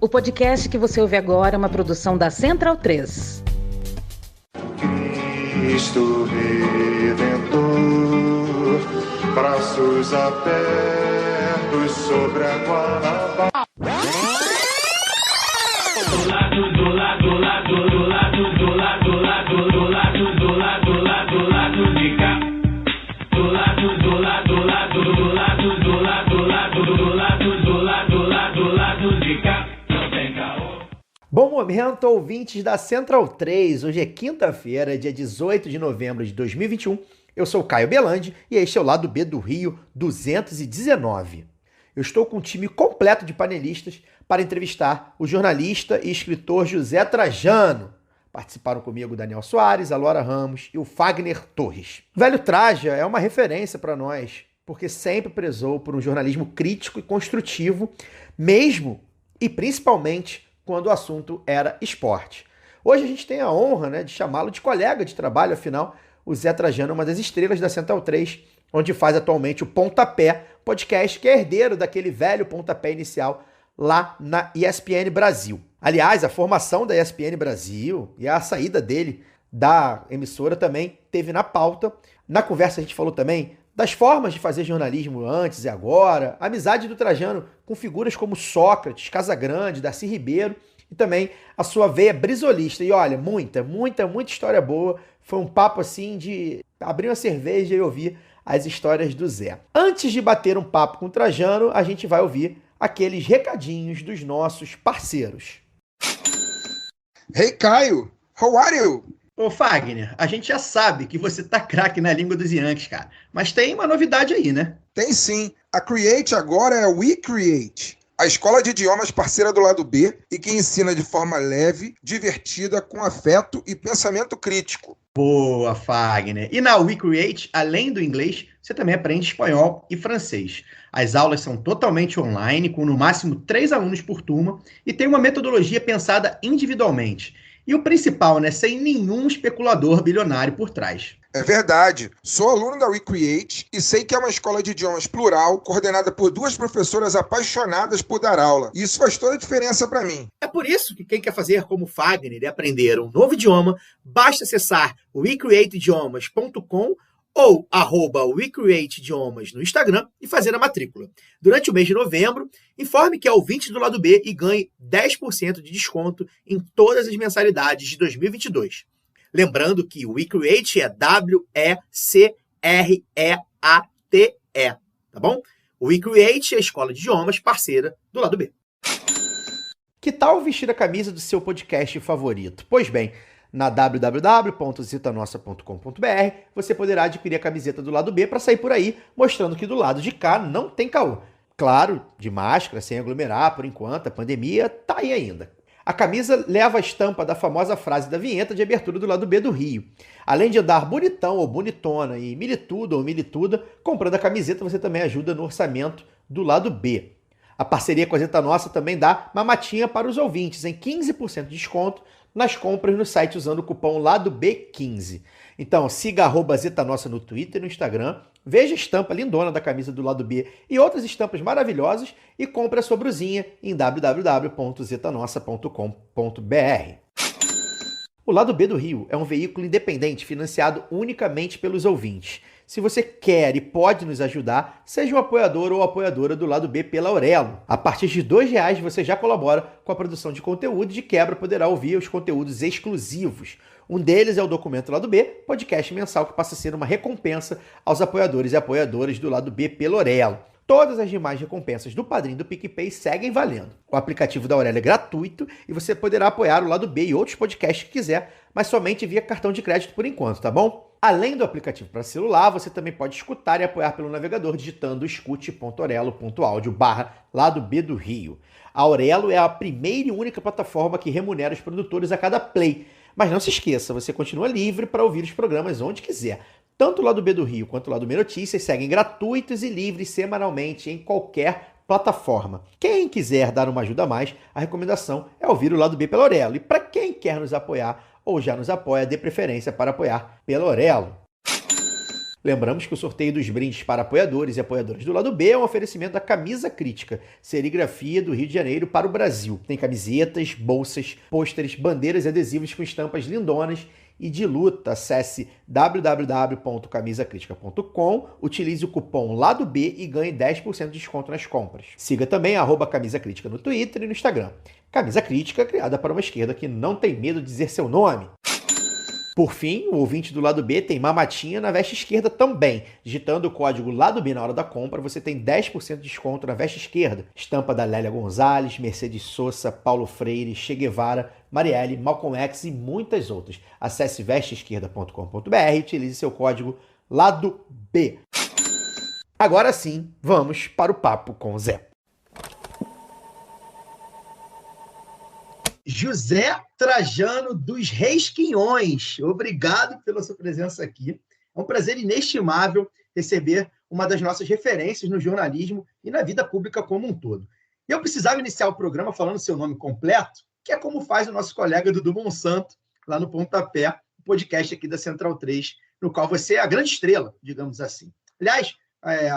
O podcast que você ouve agora é uma produção da Central 3. Cristo Redentor, braços abertos sobre a Guanabara. Bom momento, ouvintes da Central 3. Hoje é quinta-feira, dia 18 de novembro de 2021. Eu sou o Caio Belandi e este é o Lado B do Rio 219. Eu estou com um time completo de panelistas para entrevistar o jornalista e escritor José Trajano. Participaram comigo o Daniel Soares, a Laura Ramos e o Fagner Torres. O velho Traja é uma referência para nós, porque sempre prezou por um jornalismo crítico e construtivo, mesmo e principalmente quando o assunto era esporte. Hoje a gente tem a honra, de chamá-lo de colega de trabalho, afinal, o Zé Trajano é uma das estrelas da Central 3, onde faz atualmente o Pontapé, podcast que é herdeiro daquele velho pontapé inicial lá na ESPN Brasil. Aliás, a formação da ESPN Brasil e a saída dele da emissora também teve na pauta. Na conversa a gente falou também das formas de fazer jornalismo antes e agora, a amizade do Trajano com figuras como Sócrates, Casagrande, Darcy Ribeiro e também a sua veia brisolista. E olha, muita história boa. Foi um papo assim de abrir uma cerveja e ouvir as histórias do Zé. Antes de bater um papo com o Trajano, a gente vai ouvir aqueles recadinhos dos nossos parceiros. Hey, Caio! How are you? Ô Fagner, a gente já sabe que você tá craque na língua dos Yankees, cara. Mas tem uma novidade aí, né? Tem sim. A Create agora é a WeCreate, a escola de idiomas parceira do Lado B e que ensina de forma leve, divertida, com afeto e pensamento crítico. Boa, Fagner. E na WeCreate, além do inglês, você também aprende espanhol e francês. As aulas são totalmente online, com no máximo 3 alunos por turma e tem uma metodologia pensada individualmente. E o principal, sem nenhum especulador bilionário por trás. É verdade. Sou aluno da WeCreate e sei que é uma escola de idiomas plural, coordenada por 2 professoras apaixonadas por dar aula. E isso faz toda a diferença para mim. É por isso que quem quer fazer como Fagner e aprender um novo idioma, basta acessar wecreateidiomas.com ou @WeCreateIdiomas no Instagram e fazer a matrícula. Durante o mês de novembro, informe que é ouvinte do Lado B e ganhe 10% de desconto em todas as mensalidades de 2022. Lembrando que o WeCreate é WECREATE, tá bom? O WeCreate é a escola de idiomas parceira do Lado B. Que tal vestir a camisa do seu podcast favorito? Pois bem, na www.zitanossa.com.br você poderá adquirir a camiseta do Lado B para sair por aí mostrando que do lado de cá não tem caô. Claro, de máscara, sem aglomerar por enquanto, a pandemia tá aí ainda. A camisa leva a estampa da famosa frase da vinheta de abertura do Lado B do Rio. Além de andar bonitão ou bonitona e militudo ou milituda, comprando a camiseta você também ajuda no orçamento do Lado B. A parceria com a Zeta Nossa também dá mamatinha para os ouvintes em 15% de desconto nas compras no site usando o cupom LADOB15. Então siga @Zeta Nossa no Twitter e no Instagram, veja a estampa lindona da camisa do Lado B e outras estampas maravilhosas e compre a sua brusinha em www.zetanossa.com.br. O Lado B do Rio é um veículo independente financiado unicamente pelos ouvintes. Se você quer e pode nos ajudar, seja um apoiador ou apoiadora do Lado B pela Aurelo. A partir de R$2 você já colabora com a produção de conteúdo e de quebra poderá ouvir os conteúdos exclusivos. Um deles é o Documento Lado B, podcast mensal que passa a ser uma recompensa aos apoiadores e apoiadoras do Lado B pela Aurelo. Todas as demais recompensas do Padrim e do PicPay seguem valendo. O aplicativo da Aurelo é gratuito e você poderá apoiar o Lado B e outros podcasts que quiser, mas somente via cartão de crédito por enquanto, tá bom? Além do aplicativo para celular, você também pode escutar e apoiar pelo navegador digitando escute.orelo.audio/Lado B do Rio. A Aurelo é a primeira e única plataforma que remunera os produtores a cada play. Mas não se esqueça, você continua livre para ouvir os programas onde quiser. Tanto o Lado B do Rio quanto o Lado B Notícias seguem gratuitos e livres semanalmente em qualquer plataforma. Quem quiser dar uma ajuda a mais, a recomendação é ouvir o Lado B pela Aurelo. E para quem quer nos apoiar ou já nos apoia, dê preferência para apoiar pela Aurelo. Lembramos que o sorteio dos brindes para apoiadores e apoiadoras do lado B é um oferecimento da Camisa Crítica, serigrafia do Rio de Janeiro para o Brasil. Tem camisetas, bolsas, pôsteres, bandeiras e adesivos com estampas lindonas e de luta. Acesse www.camisacritica.com, utilize o cupom Lado B e ganhe 10% de desconto nas compras. Siga também @Camisa Crítica no Twitter e no Instagram. Camisa Crítica, criada para uma esquerda que não tem medo de dizer seu nome. Por fim, o ouvinte do Lado B tem mamatinha na veste esquerda também. Digitando o código Lado B na hora da compra, você tem 10% de desconto na veste esquerda. Estampa da Lélia Gonzalez, Mercedes Sosa, Paulo Freire, Che Guevara, Marielle, Malcolm X e muitas outras. Acesse vesteesquerda.com.br e utilize seu código Lado B. Agora sim, vamos para o papo com o Zé. José Trajano dos Reis Quinhões, obrigado pela sua presença aqui. É um prazer inestimável receber uma das nossas referências no jornalismo e na vida pública como um todo. E eu precisava iniciar o programa falando seu nome completo, que é como faz o nosso colega Dudu Monsanto, lá no Pontapé, o podcast aqui da Central 3, no qual você é a grande estrela, digamos assim. Aliás,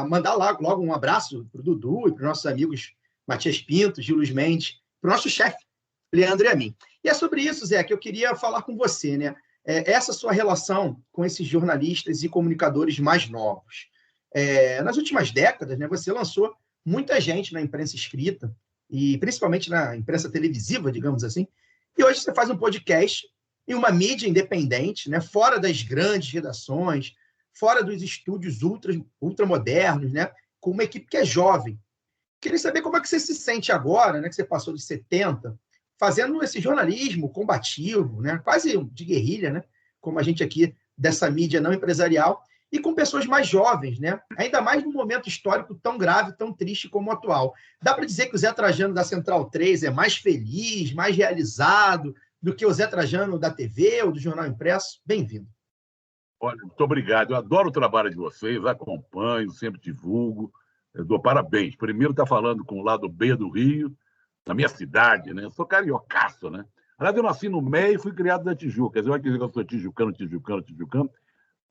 mandar logo um abraço para o Dudu e para os nossos amigos Matias Pinto, Gil Luiz Mendes, para o nosso chefe, Leandro e a mim. E é sobre isso, Zé, que eu queria falar com você, né? Essa sua relação com esses jornalistas e comunicadores mais novos. Nas últimas décadas, né, você lançou muita gente na imprensa escrita, e principalmente na imprensa televisiva, digamos assim, e hoje você faz um podcast em uma mídia independente, né, fora das grandes redações, fora dos estúdios ultramodernos, né, com uma equipe que é jovem. Queria saber como é que você se sente agora, né, que você passou de 70, fazendo esse jornalismo combativo, né, quase de guerrilha, né, como a gente aqui dessa mídia não empresarial, e com pessoas mais jovens, né, ainda mais num momento histórico tão grave, tão triste como o atual. Dá para dizer que o Zé Trajano da Central 3 é mais feliz, mais realizado do que o Zé Trajano da TV ou do Jornal Impresso? Bem-vindo. Olha, muito obrigado. Eu adoro o trabalho de vocês, acompanho, sempre divulgo. Eu dou parabéns. Primeiro está falando com o Lado B do Rio, na minha cidade, né? Eu sou cariocaço, né? Aliás, eu nasci no Meia e fui criado na Tijuca. Você vai dizer que eu sou tijucano,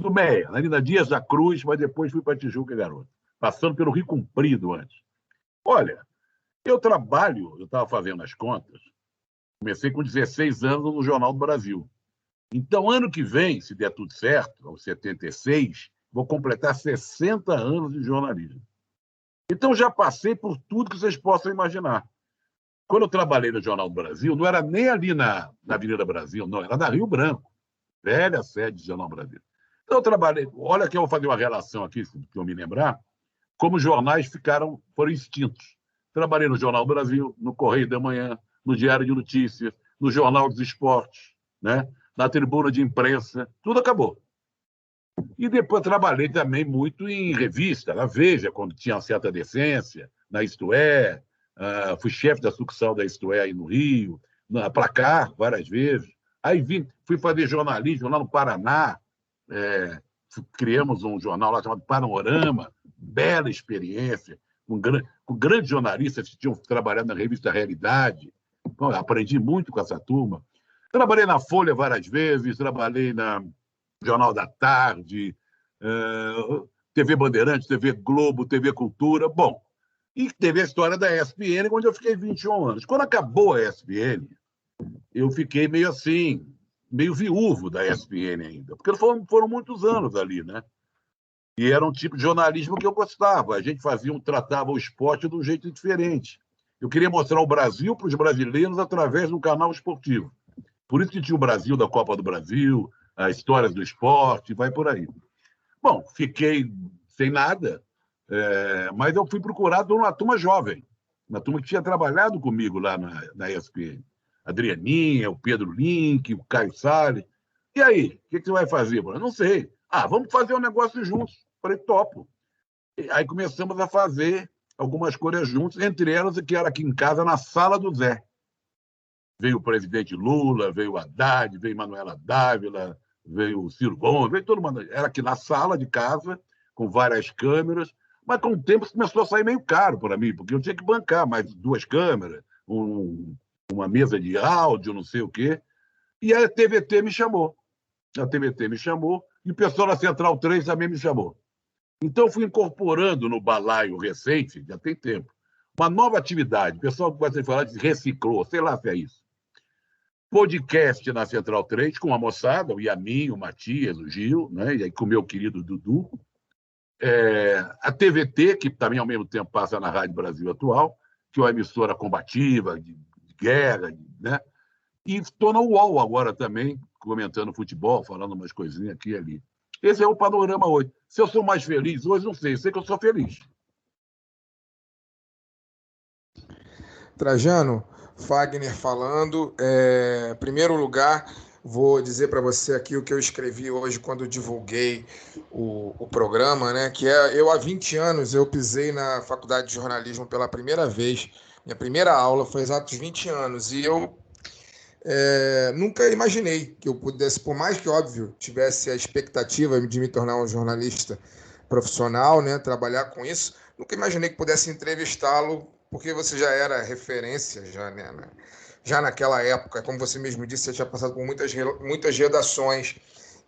do Meia, ali na Dias da Cruz, mas depois fui para Tijuca, garoto. Passando pelo Rio Comprido antes. Olha, eu estava fazendo as contas, comecei com 16 anos no Jornal do Brasil. Então, ano que vem, se der tudo certo, aos 76, vou completar 60 anos de jornalismo. Então, já passei por tudo que vocês possam imaginar. Quando eu trabalhei no Jornal do Brasil, não era nem ali na Avenida Brasil, não, era na Rio Branco, velha sede do Jornal do Brasil. Então, eu trabalhei, olha que eu vou fazer uma relação aqui, se eu me lembrar, como os jornais foram extintos. Trabalhei no Jornal do Brasil, no Correio da Manhã, no Diário de Notícias, no Jornal dos Esportes, né? Na Tribuna de Imprensa, tudo acabou. E depois trabalhei também muito em revista, na Veja, quando tinha uma certa decência, na Isto É, fui chefe da sucursal da Isto É aí no Rio, na Placar, várias vezes. Aí fui fazer jornalismo lá no Paraná, criamos um jornal lá chamado Panorama, bela experiência, com grandes jornalistas que tinham trabalhado na revista Realidade. Bom, aprendi muito com essa turma. Trabalhei na Folha várias vezes, trabalhei na Jornal da Tarde, TV Bandeirantes, TV Globo, TV Cultura. Bom, e teve a história da ESPN, onde eu fiquei 21 anos. Quando acabou a ESPN, eu fiquei meio assim, meio viúvo da ESPN ainda, porque foram muitos anos ali, né? E era um tipo de jornalismo que eu gostava. A gente tratava o esporte de um jeito diferente. Eu queria mostrar o Brasil para os brasileiros através de um canal esportivo. Por isso que tinha o Brasil da Copa do Brasil, as histórias do esporte, vai por aí. Bom, fiquei sem nada, mas eu fui procurado por uma turma jovem, uma turma que tinha trabalhado comigo lá na ESPN. Adrianinha, o Pedro Link, o Caio Salles. E aí, o que você vai fazer? Eu não sei. Vamos fazer um negócio juntos. Falei, topo. E aí começamos a fazer algumas coisas juntos, entre elas que era aqui em casa, na sala do Zé. Veio o presidente Lula, veio o Haddad, veio Manuela Dávila, veio o Ciro Gomes, veio todo mundo. Era aqui na sala de casa, com várias câmeras, mas com o tempo começou a sair meio caro para mim, porque eu tinha que bancar mais 2 câmeras, uma mesa de áudio, não sei o quê. E a TVT me chamou. E o pessoal da Central 3 também me chamou. Então, eu fui incorporando no balaio recente, já tem tempo, uma nova atividade. O pessoal gosta de falar de reciclou, sei lá se é isso. Podcast na Central 3, com a moçada, o Yamin, o Matias, o Gil, né? E aí com o meu querido Dudu. A TVT, que também ao mesmo tempo passa na Rádio Brasil Atual, que é uma emissora combativa, de guerra, né? E estou na UOL agora também, comentando futebol, falando umas coisinhas aqui e ali. Esse é o panorama hoje. Se eu sou mais feliz hoje, não sei. Eu sei que eu sou feliz. Trajano, Fagner falando. Em primeiro lugar, vou dizer para você aqui o que eu escrevi hoje quando divulguei o programa, né? Que eu há 20 anos eu pisei na faculdade de jornalismo pela primeira vez. Minha primeira aula foi exatos 20 anos. E eu nunca imaginei que eu pudesse, por mais que, óbvio, tivesse a expectativa de me tornar um jornalista profissional, né? Trabalhar com isso, nunca imaginei que pudesse entrevistá-lo, porque você já era referência, já naquela época, como você mesmo disse, você tinha passado por muitas redações,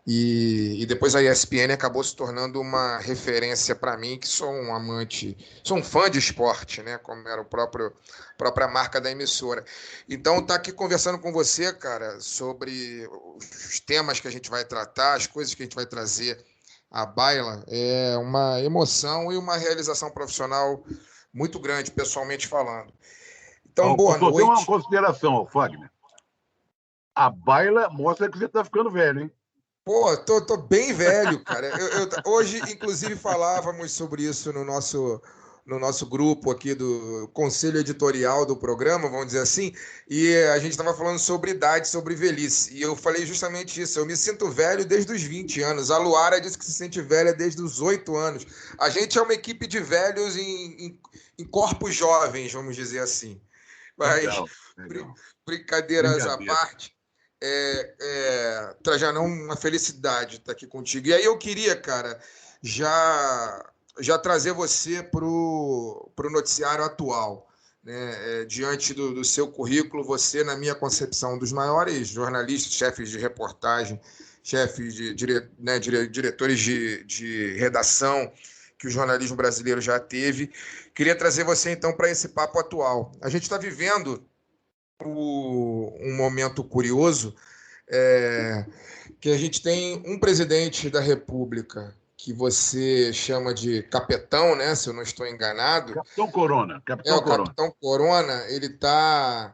e depois a ESPN acabou se tornando uma referência para mim, que sou um amante, sou um fã de esporte, né? Como era a própria marca da emissora. Então, estar aqui conversando com você, cara, sobre os temas que a gente vai tratar, as coisas que a gente vai trazer à baila, é uma emoção e uma realização profissional muito grande, pessoalmente falando. Então, boa noite. Tem uma consideração, Fagner. A baila mostra que você está ficando velho, hein? Pô, tô bem velho, cara. Hoje, inclusive, falávamos sobre isso no nosso grupo aqui do conselho editorial do programa, vamos dizer assim, e a gente estava falando sobre idade, sobre velhice. E eu falei justamente isso. Eu me sinto velho desde os 20 anos. A Luara disse que se sente velha desde os 8 anos. A gente é uma equipe de velhos em corpos jovens, vamos dizer assim. Mas, legal. Brincadeiras à parte. Trajano, uma felicidade estar aqui contigo. E aí eu queria, cara, já trazer você para o noticiário atual, né? Diante do seu currículo, você, na minha concepção, um dos maiores jornalistas, chefes de reportagem, chefes diretores de redação que o jornalismo brasileiro já teve. Queria trazer você, então, para esse papo atual. A gente está vivendo um momento curioso, que a gente tem um presidente da República que você chama de capetão, né? Se eu não estou enganado. Capitão Corona. Capitão Corona, ele está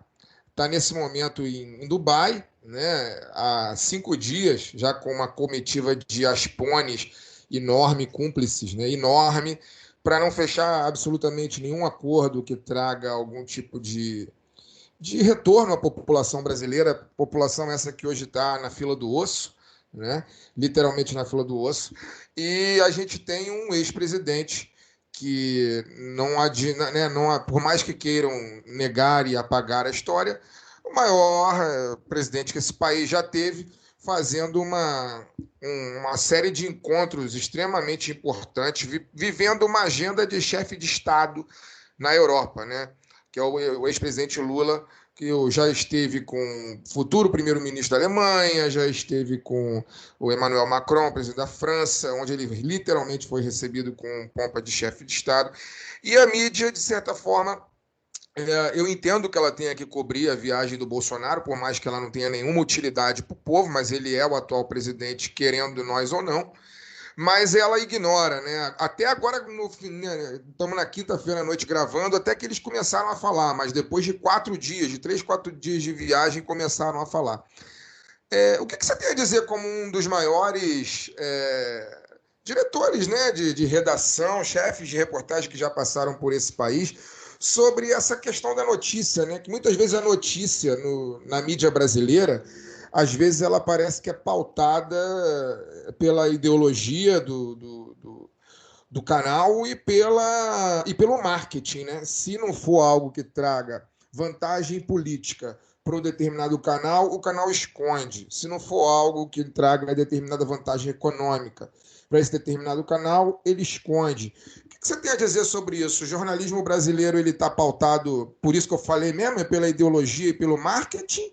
nesse momento em Dubai, né? Há 5 dias, já com uma comitiva de aspones enorme, cúmplices, né? Enorme, para não fechar absolutamente nenhum acordo que traga algum tipo de retorno à população brasileira, população essa que hoje está na fila do osso, né? Literalmente na fila do osso. E a gente tem um ex-presidente que por mais que queiram negar e apagar a história, o maior presidente que esse país já teve, fazendo uma série de encontros extremamente importantes, vivendo uma agenda de chefe de Estado na Europa, né? Que é o ex-presidente Lula, que já esteve com o futuro primeiro-ministro da Alemanha, já esteve com o Emmanuel Macron, presidente da França, onde ele literalmente foi recebido com pompa de chefe de Estado. E a mídia, de certa forma, eu entendo que ela tenha que cobrir a viagem do Bolsonaro, por mais que ela não tenha nenhuma utilidade para o povo, mas ele é o atual presidente, querendo nós ou não. Mas ela ignora, né? Até agora, estamos na quinta-feira à noite gravando, até que eles começaram a falar, mas depois de 4 dias, de 3, 4 dias de viagem, começaram a falar. O que você tem a dizer como um dos maiores diretores, né, de redação, chefes de reportagem que já passaram por esse país, sobre essa questão da notícia, né? Que muitas vezes a notícia na mídia brasileira, às vezes ela parece que é pautada pela ideologia do canal e pelo marketing, né? Se não for algo que traga vantagem política para um determinado canal, o canal esconde. Se não for algo que traga determinada vantagem econômica para esse determinado canal, ele esconde. O que você tem a dizer sobre isso? O jornalismo brasileiro está pautado, por isso que eu falei mesmo, pela ideologia e pelo marketing?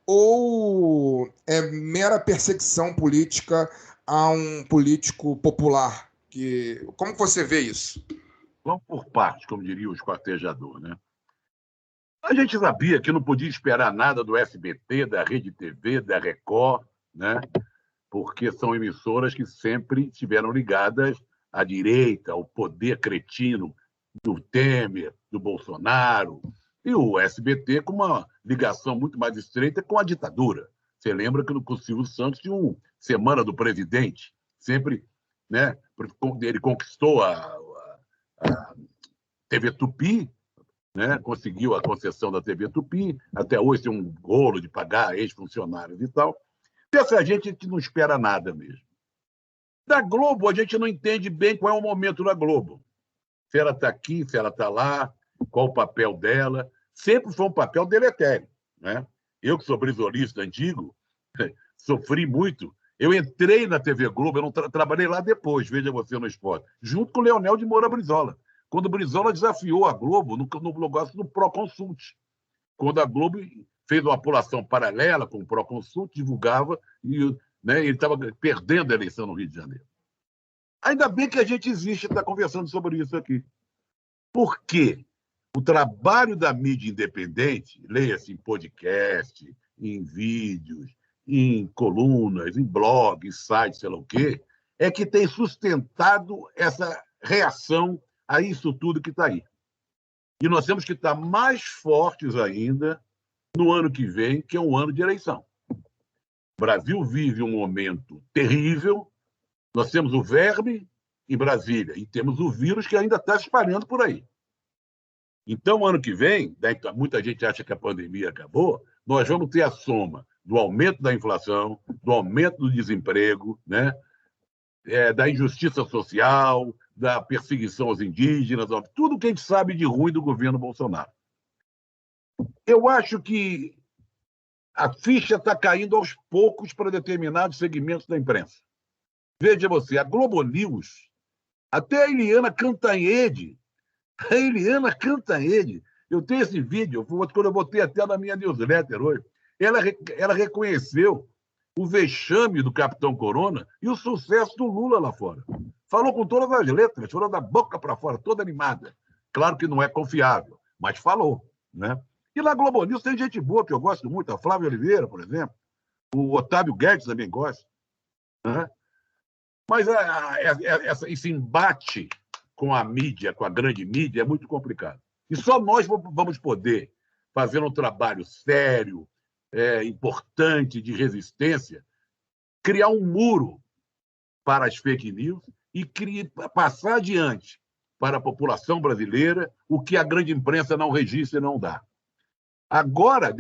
Ou é mera perseguição política a um político popular? Como que você vê isso? Vamos por partes, como diria o esquartejador, né? A gente sabia que não podia esperar nada do SBT, da Rede TV, da Record, né? Porque são emissoras que sempre estiveram ligadas à direita, ao poder cretino do Temer, do Bolsonaro, e o SBT com uma ligação muito mais estreita com a ditadura. Você lembra que o Silvio Santos tinha uma Semana do Presidente, sempre, né? Ele conquistou a TV Tupi, né? Conseguiu a concessão da TV Tupi, até hoje tem um rolo de pagar ex-funcionários e tal. Dessa gente, a gente não espera nada mesmo. Da Globo, a gente não entende bem qual é o momento da Globo. Se ela está aqui, se ela está lá, qual o papel dela. Sempre foi um papel deletério, né? Eu, que sou brisolista antigo, sofri muito. Eu entrei na TV Globo, eu não trabalhei lá depois, veja você no esporte, junto com o Leonel de Moura Brizola. Quando o Brizola desafiou a Globo no negócio do Proconsult. Quando a Globo fez uma apuração paralela com o Proconsult, divulgava, e né, ele estava perdendo a eleição no Rio de Janeiro. Ainda bem que a gente existe e está conversando sobre isso aqui. Por quê? O trabalho da mídia independente, leia-se em podcast, em vídeos, em colunas, em blogs, sites, sei lá o quê, é que tem sustentado essa reação a isso tudo que está aí. E nós temos que estar mais fortes ainda no ano que vem, que é um ano de eleição. O Brasil vive um momento terrível. Nós temos o verme em Brasília e temos o vírus que ainda está se espalhando por aí. Então, ano que vem, muita gente acha que a pandemia acabou, nós vamos ter a soma do aumento da inflação, do aumento do desemprego, né? Da injustiça social, da perseguição aos indígenas, tudo que a gente sabe de ruim do governo Bolsonaro. Eu acho que a ficha está caindo aos poucos para determinados segmentos da imprensa. Veja você, a Globo News, até a Eliana Cantanhede, eu tenho esse vídeo, quando eu botei até na minha newsletter hoje, ela reconheceu o vexame do Capitão Corona e o sucesso do Lula lá fora. Falou com todas as letras, falou da boca para fora, toda animada. Claro que não é confiável, mas falou, né? E na Globo News tem gente boa que eu gosto muito, a Flávia Oliveira, por exemplo, o Otávio Guedes também gosta, né? Mas esse embate com a mídia, com a grande mídia, é muito complicado. E só nós vamos poder fazer um trabalho sério, importante, de resistência, criar um muro para as fake news e passar adiante para a população brasileira o que a grande imprensa não registra e não dá. Agora,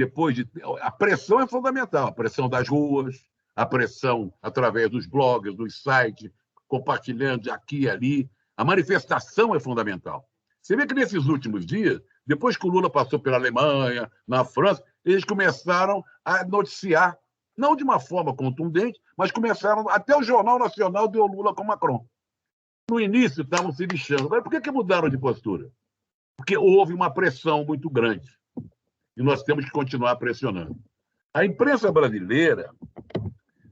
a pressão é fundamental, a pressão das ruas, a pressão através dos blogs, dos sites, compartilhando aqui e ali. A manifestação é fundamental. Você vê que nesses últimos dias, depois que o Lula passou pela Alemanha, na França, eles começaram a noticiar, não de uma forma contundente, mas começaram, até o Jornal Nacional deu Lula com Macron. No início estavam se lixando. Mas por que mudaram de postura? Porque houve uma pressão muito grande. E nós temos que continuar pressionando. A imprensa brasileira,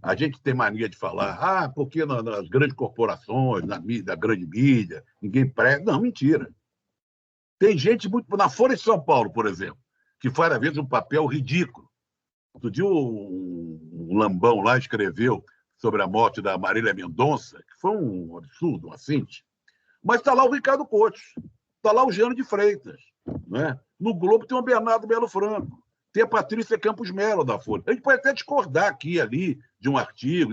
a gente tem mania de falar, porque nas grandes corporações, da grande mídia, ninguém presta. Não, mentira. Tem gente muito... Na Folha de São Paulo, por exemplo, que faz, às vezes, um papel ridículo. Outro dia, um lambão lá escreveu sobre a morte da Marília Mendonça, que foi um absurdo, um assinte. Mas está lá o Ricardo Couto, está lá o Jeane de Freitas, né? No Globo tem o Bernardo Melo Franco, tem a Patrícia Campos Melo da Folha. A gente pode até discordar aqui e ali de um artigo,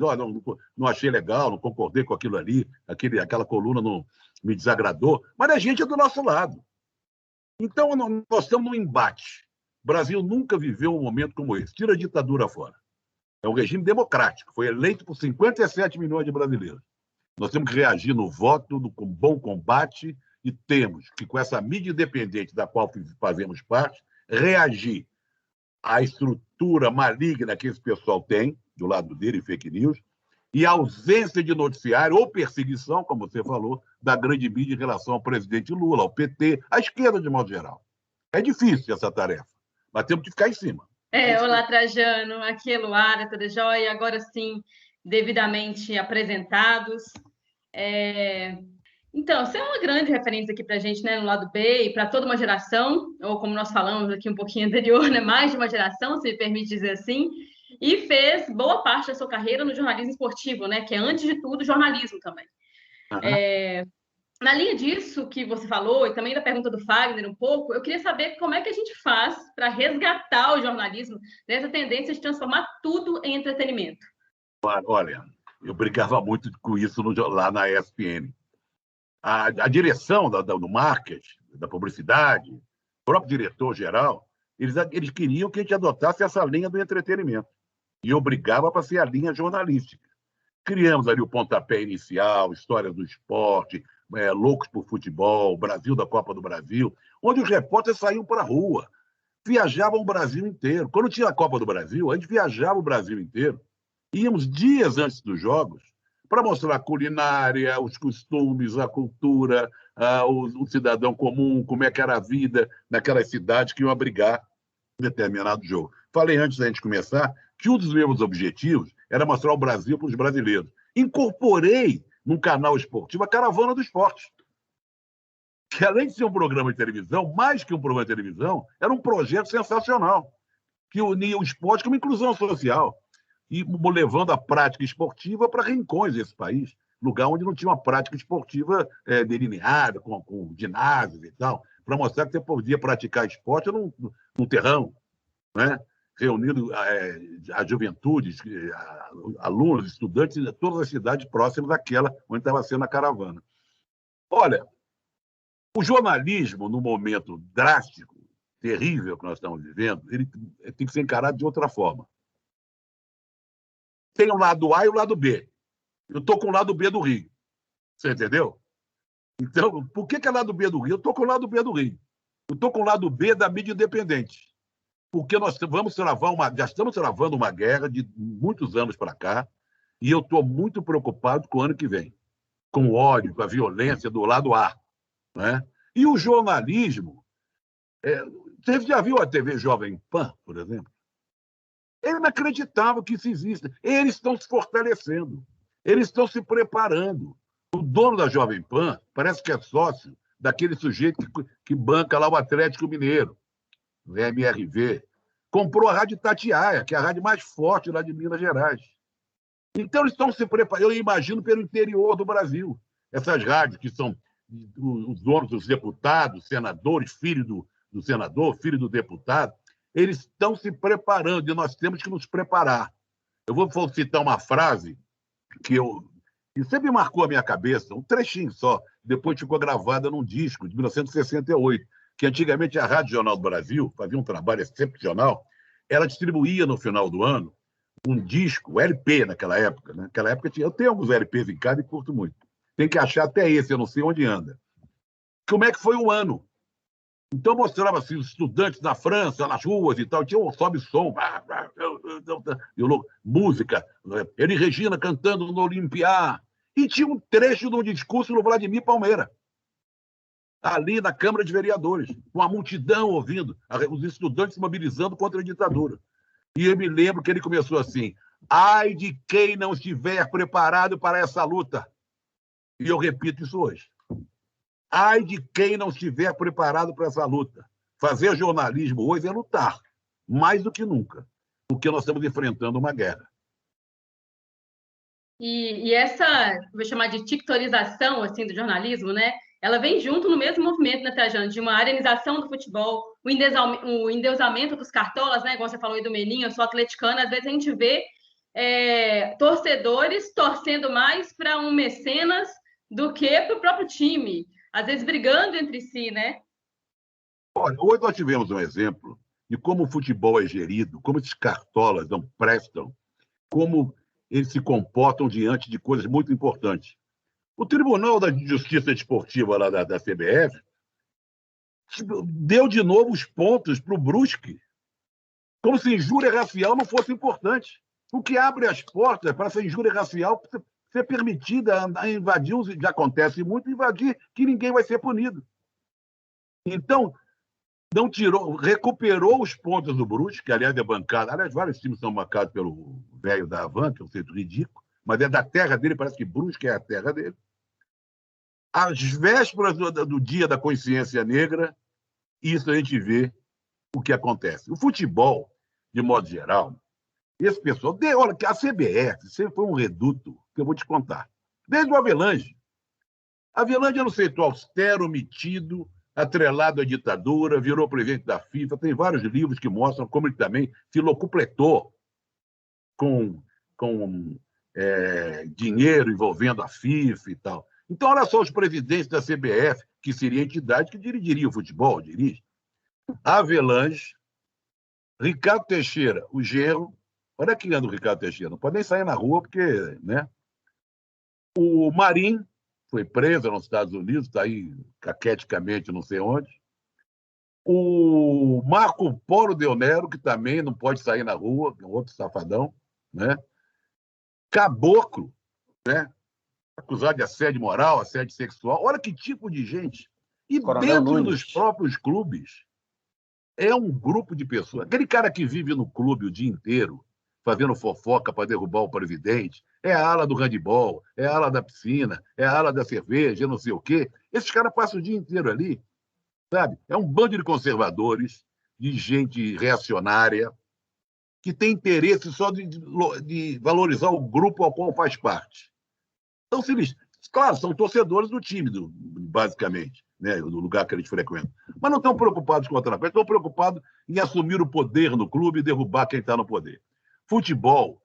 não achei legal, não concordei com aquilo ali, aquela coluna não me desagradou, mas a gente é do nosso lado. Então, nós estamos num embate. O Brasil nunca viveu um momento como esse. Tira a ditadura fora. É um regime democrático, foi eleito por 57 milhões de brasileiros. Nós temos que reagir no voto, com bom combate, e temos que, com essa mídia independente da qual fazemos parte, reagir à estrutura maligna que esse pessoal tem, do lado dele, fake news, e a ausência de noticiário ou perseguição, como você falou, da grande mídia em relação ao presidente Lula, ao PT, à esquerda de modo geral. É difícil essa tarefa, mas temos que ficar em cima. Olá, Trajano, aqui é Luara, tudo jóia? Agora sim, devidamente apresentados. Então, você é uma grande referência aqui para a gente, né, no lado B, e para toda uma geração, ou como nós falamos aqui um pouquinho anterior, né, mais de uma geração, se me permite dizer assim, e fez boa parte da sua carreira no jornalismo esportivo, né, que é, antes de tudo, jornalismo também. Na linha disso que você falou, e também da pergunta do Fagner um pouco, eu queria saber como é que a gente faz para resgatar o jornalismo dessa tendência de transformar tudo em entretenimento. Olha, eu brigava muito com isso lá na ESPN. A direção do marketing, da publicidade, o próprio diretor-geral, eles queriam que a gente adotasse essa linha do entretenimento. E eu brigava para ser a linha jornalística. Criamos ali o pontapé inicial, história do esporte, Loucos por Futebol, Brasil da Copa do Brasil, onde os repórteres saíam para a rua, viajavam o Brasil inteiro. Quando tinha a Copa do Brasil, a gente viajava o Brasil inteiro. Íamos dias antes dos jogos para mostrar a culinária, os costumes, a cultura, o cidadão comum, como é que era a vida naquelas cidades que iam abrigar determinado jogo. Falei antes da gente começar que um dos meus objetivos era mostrar o Brasil para os brasileiros. Incorporei num canal esportivo a Caravana do Esporte, que além de ser um programa de televisão, mais que um programa de televisão, era um projeto sensacional, que unia o esporte com uma inclusão social, e levando a prática esportiva para rincões desse país, lugar onde não tinha uma prática esportiva delineada, com ginásios e tal, para mostrar que você podia praticar esporte num terrão, né? Reunindo a juventude, alunos, estudantes de todas as cidades próximas daquela onde estava sendo a caravana. Olha, o jornalismo, no momento drástico, terrível que nós estamos vivendo, ele tem que ser encarado de outra forma. Tem o lado A e o lado B. Eu estou com o lado B do Rio. Você entendeu? Então, por que é lado B do Rio? Eu estou com o lado B do Rio. Eu estou com o lado B da mídia independente. Porque nós já estamos travando uma guerra de muitos anos para cá, e eu estou muito preocupado com o ano que vem, com o ódio, com a violência do lado A. Né? E o jornalismo... Você já viu a TV Jovem Pan, por exemplo? É inacreditável que isso exista. Eles estão se fortalecendo. Eles estão se preparando. O dono da Jovem Pan parece que é sócio daquele sujeito que banca lá o Atlético Mineiro, o MRV. Comprou a Rádio Itatiaia, que é a rádio mais forte lá de Minas Gerais. Então, eles estão se preparando. Eu imagino pelo interior do Brasil. Essas rádios que são os donos dos deputados, senadores, filho do senador, filho do deputado, eles estão se preparando e nós temos que nos preparar. Eu vou citar uma frase que sempre marcou a minha cabeça, um trechinho só, depois ficou gravada num disco de 1968, que antigamente a Rádio Jornal do Brasil fazia um trabalho excepcional, ela distribuía no final do ano um disco, LP naquela época. Né? Naquela época eu tenho alguns LPs em casa e curto muito. Tem que achar até esse, eu não sei onde anda. Como é que foi o ano? Então mostrava assim, os estudantes na França, nas ruas e tal, tinha um sobe-som, música, ele e Regina cantando no Olimpiá, e tinha um trecho de um discurso do Vladimir Palmeira, ali na Câmara de Vereadores, com a multidão ouvindo, os estudantes se mobilizando contra a ditadura. E eu me lembro que ele começou assim: ai de quem não estiver preparado para essa luta. E eu repito isso hoje. Ai de quem não estiver preparado para essa luta. Fazer jornalismo hoje é lutar, mais do que nunca, porque nós estamos enfrentando uma guerra. E essa, vou chamar de tictorização assim, do jornalismo, né? Ela vem junto no mesmo movimento, né, Trajano, de uma arenização do futebol, o endeusamento dos cartolas, né? Igual você falou aí do Meninho, eu sou atleticana, às vezes a gente vê torcedores torcendo mais para um mecenas do que para o próprio time, às vezes brigando entre si, né? Olha, hoje nós tivemos um exemplo de como o futebol é gerido, como esses cartolas não prestam, como eles se comportam diante de coisas muito importantes. O Tribunal da Justiça Desportiva lá da CBF deu de novo os pontos para o Brusque, como se injúria racial não fosse importante. O que abre as portas para essa injúria racial ser permitida a invadir, já acontece muito, invadir, que ninguém vai ser punido. Então, não tirou, recuperou os pontos do Brusque, que aliás é bancado, aliás, vários times são bancados pelo velho da Havan, que é um centro ridículo, mas é da terra dele, parece que Brusque é a terra dele. Às vésperas do Dia da Consciência Negra, isso a gente vê o que acontece. O futebol, de modo geral, esse pessoal... Olha, a CBF sempre foi um reduto, que eu vou te contar. Desde o Avelange. Avelange era um sujeito austero, metido, atrelado à ditadura, virou presidente da FIFA. Tem vários livros que mostram como ele também se locupletou com dinheiro envolvendo a FIFA e tal. Então, olha só os presidentes da CBF, que seria a entidade que dirigiria o futebol, dirige. Avelange, Ricardo Teixeira, o genro. Olha quem anda o Ricardo Teixeira, não pode nem sair na rua, porque... né? O Marinho foi preso nos Estados Unidos, está aí caqueticamente não sei onde. O Marco Polo Del Nero, que também não pode sair na rua, é um outro safadão, né? Caboclo, né? Acusado de assédio moral, assédio sexual. Olha que tipo de gente. E Coronel dentro Nunes. dos próprios clubes, é um grupo de pessoas. Aquele cara que vive no clube o dia inteiro, fazendo fofoca para derrubar o presidente, é a ala do handebol, é a ala da piscina, é a ala da cerveja, não sei o quê. Esses caras passam o dia inteiro ali, sabe? É um bando de conservadores, de gente reacionária, que tem interesse só de valorizar o grupo ao qual faz parte. Então, claro, são torcedores do time, basicamente, né, do lugar que eles frequentam. Mas não estão preocupados com outra coisa, estão preocupados em assumir o poder no clube e derrubar quem está no poder. Futebol,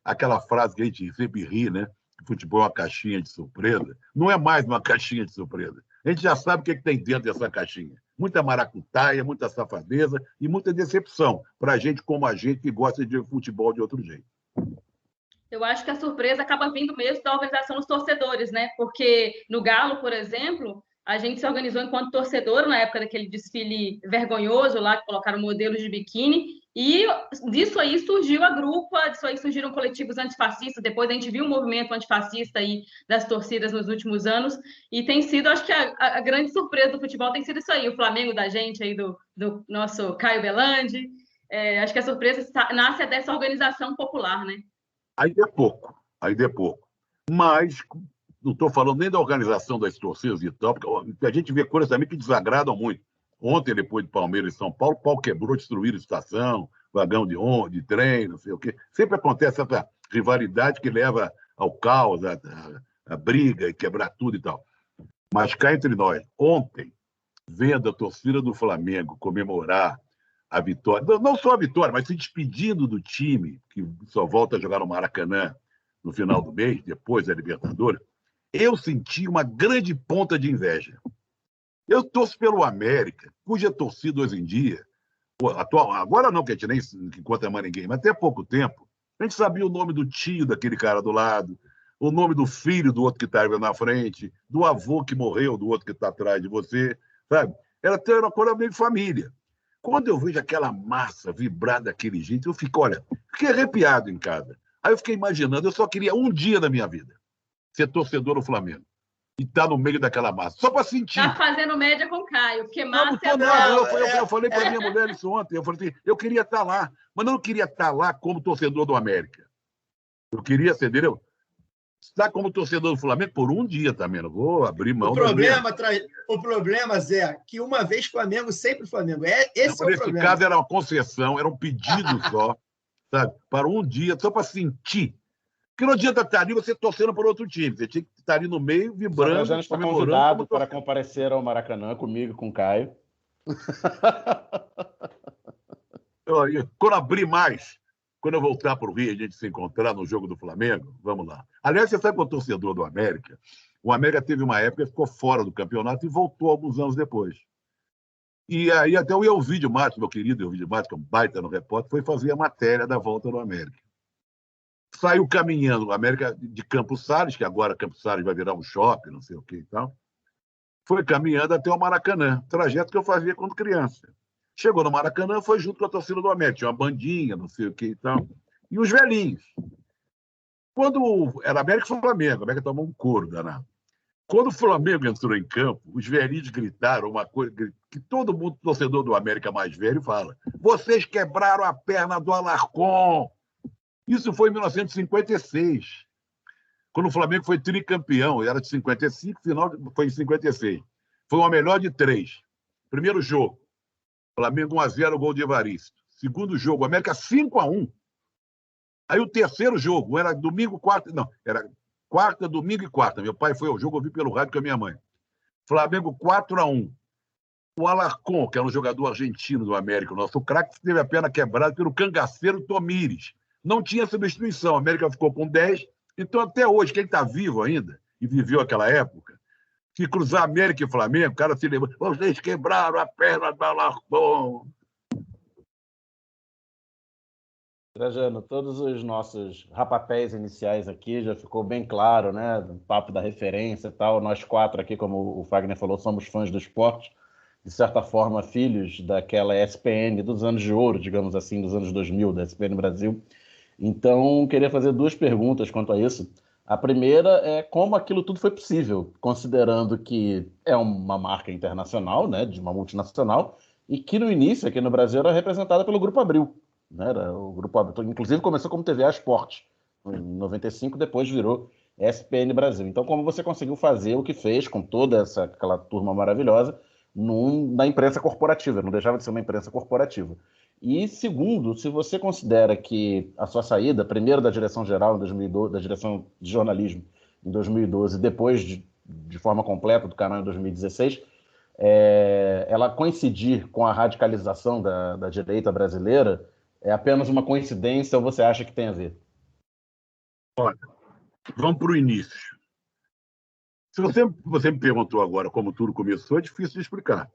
aquela frase que a gente sempre ri, né? Futebol é uma caixinha de surpresa. Não é mais uma caixinha de surpresa. A gente já sabe o que tem dentro dessa caixinha. Muita maracutaia, muita safadeza e muita decepção para a gente como a gente que gosta de futebol de outro jeito. Eu acho que a surpresa acaba vindo mesmo da organização dos torcedores, né? Porque no Galo, por exemplo, a gente se organizou enquanto torcedor na época daquele desfile vergonhoso lá, que colocaram modelos de biquíni, e disso aí surgiu a grupa, disso aí surgiram coletivos antifascistas, depois a gente viu um movimento antifascista aí das torcidas nos últimos anos, e tem sido, acho que a grande surpresa do futebol tem sido isso aí, o Flamengo da gente aí, do nosso Caio Belandi. Acho que a surpresa nasce dessa organização popular, né? Ainda é pouco. Mas não estou falando nem da organização das torcidas e tal, porque a gente vê coisas também que desagradam muito. Ontem, depois de Palmeiras e São Paulo, o pau quebrou, destruíram estação, vagão de trem, não sei o quê. Sempre acontece essa rivalidade que leva ao caos, a briga e quebrar tudo e tal. Mas cá entre nós, ontem, vendo a torcida do Flamengo comemorar a vitória, não só a vitória, mas se despedindo do time, que só volta a jogar no Maracanã no final do mês, depois da Libertadores, eu senti uma grande ponta de inveja. Eu torço pelo América, cuja torcida hoje em dia, agora não, que a gente nem encontra mais ninguém, mas até há pouco tempo, a gente sabia o nome do tio daquele cara do lado, o nome do filho do outro que está na frente, do avô que morreu, do outro que está atrás de você, sabe? Era até uma coisa meio de família. Quando eu vejo aquela massa vibrar daquele jeito, eu fico, olha, fiquei arrepiado em casa. Aí eu fiquei imaginando, eu só queria um dia da minha vida ser torcedor do Flamengo e estar no meio daquela massa, só para sentir. Tá fazendo média com o Caio, porque massa eu falei para minha mulher isso ontem, eu falei assim, eu queria estar lá, mas não queria estar lá como torcedor do América. Eu queria ser, entendeu? Estar como torcedor do Flamengo por um dia também, não vou abrir mão. O problema, Zé, que uma vez Flamengo, sempre Flamengo. Esse é o problema. Nesse caso era uma concessão, era um pedido só, sabe? Para um dia, só para sentir. Porque não adianta estar ali você torcendo para outro time. Você tinha que estar ali no meio, vibrando. Já está convidado para comparecer ao Maracanã comigo e com o Caio. Quando abrir mais, quando eu voltar para o Rio, a gente se encontrar no jogo do Flamengo, vamos lá. Aliás, você sabe que o torcedor do América, o América teve uma época que ficou fora do campeonato e voltou alguns anos depois. E aí até o Elvídio Matos, meu querido Elvídio Matos, que é um baita no repórter, foi fazer a matéria da volta do América. Saiu caminhando o América de Campos Sales, que agora Campos Sales vai virar um shopping, não sei o que e tal. Foi caminhando até o Maracanã, trajeto que eu fazia quando criança. Chegou no Maracanã, foi junto com a torcida do América, tinha uma bandinha, não sei o que e tal. E os velhinhos. Quando era América e Flamengo, o América tomou um couro danado. Quando o Flamengo entrou em campo, os velhinhos gritaram uma coisa que todo mundo, torcedor do América mais velho, fala: vocês quebraram a perna do Alarcón. Isso foi em 1956, quando o Flamengo foi tricampeão. Era de 55, final foi em 56. Foi uma melhor de 3. Primeiro jogo, Flamengo 1-0, gol de Evaristo. Segundo jogo, América 5-1. Aí o terceiro jogo, era domingo, quarta... Não, era quarta, domingo e quarta. Meu pai foi ao jogo, eu vi pelo rádio com a minha mãe. Flamengo 4-1. O Alarcón, que era um jogador argentino do América, o nosso craque, teve a perna quebrada pelo cangaceiro Tomires. Não tinha substituição, a América ficou com 10. Então, até hoje, quem está vivo ainda e viveu aquela época, se cruzar América e Flamengo, o cara se lembra, vocês quebraram a perna do Alarcón. Trajano, todos os nossos rapapés iniciais aqui já ficou bem claro, né? O papo da referência e tal. Nós 4 aqui, como o Fagner falou, somos fãs do esporte, de certa forma, filhos daquela ESPN dos anos de ouro, digamos assim, dos anos 2000, da ESPN Brasil. Então, queria fazer 2 perguntas quanto a isso. A primeira é como aquilo tudo foi possível, considerando que é uma marca internacional, né, de uma multinacional, e que no início, aqui no Brasil, era representada pelo Grupo Abril. Né? O Grupo Abril, inclusive, começou como TVA Esporte. Em 95, depois virou ESPN Brasil. Então, como você conseguiu fazer o que fez com toda aquela turma maravilhosa na imprensa corporativa? Não deixava de ser uma imprensa corporativa. E segundo, se você considera que a sua saída, primeiro da direção geral em 2012, da direção de jornalismo em 2012, depois de forma completa do canal em 2016, ela coincidir com a radicalização da direita brasileira, é apenas uma coincidência ou você acha que tem a ver? Olha, vamos para o início. Se você me perguntou agora como tudo começou, é difícil de explicar.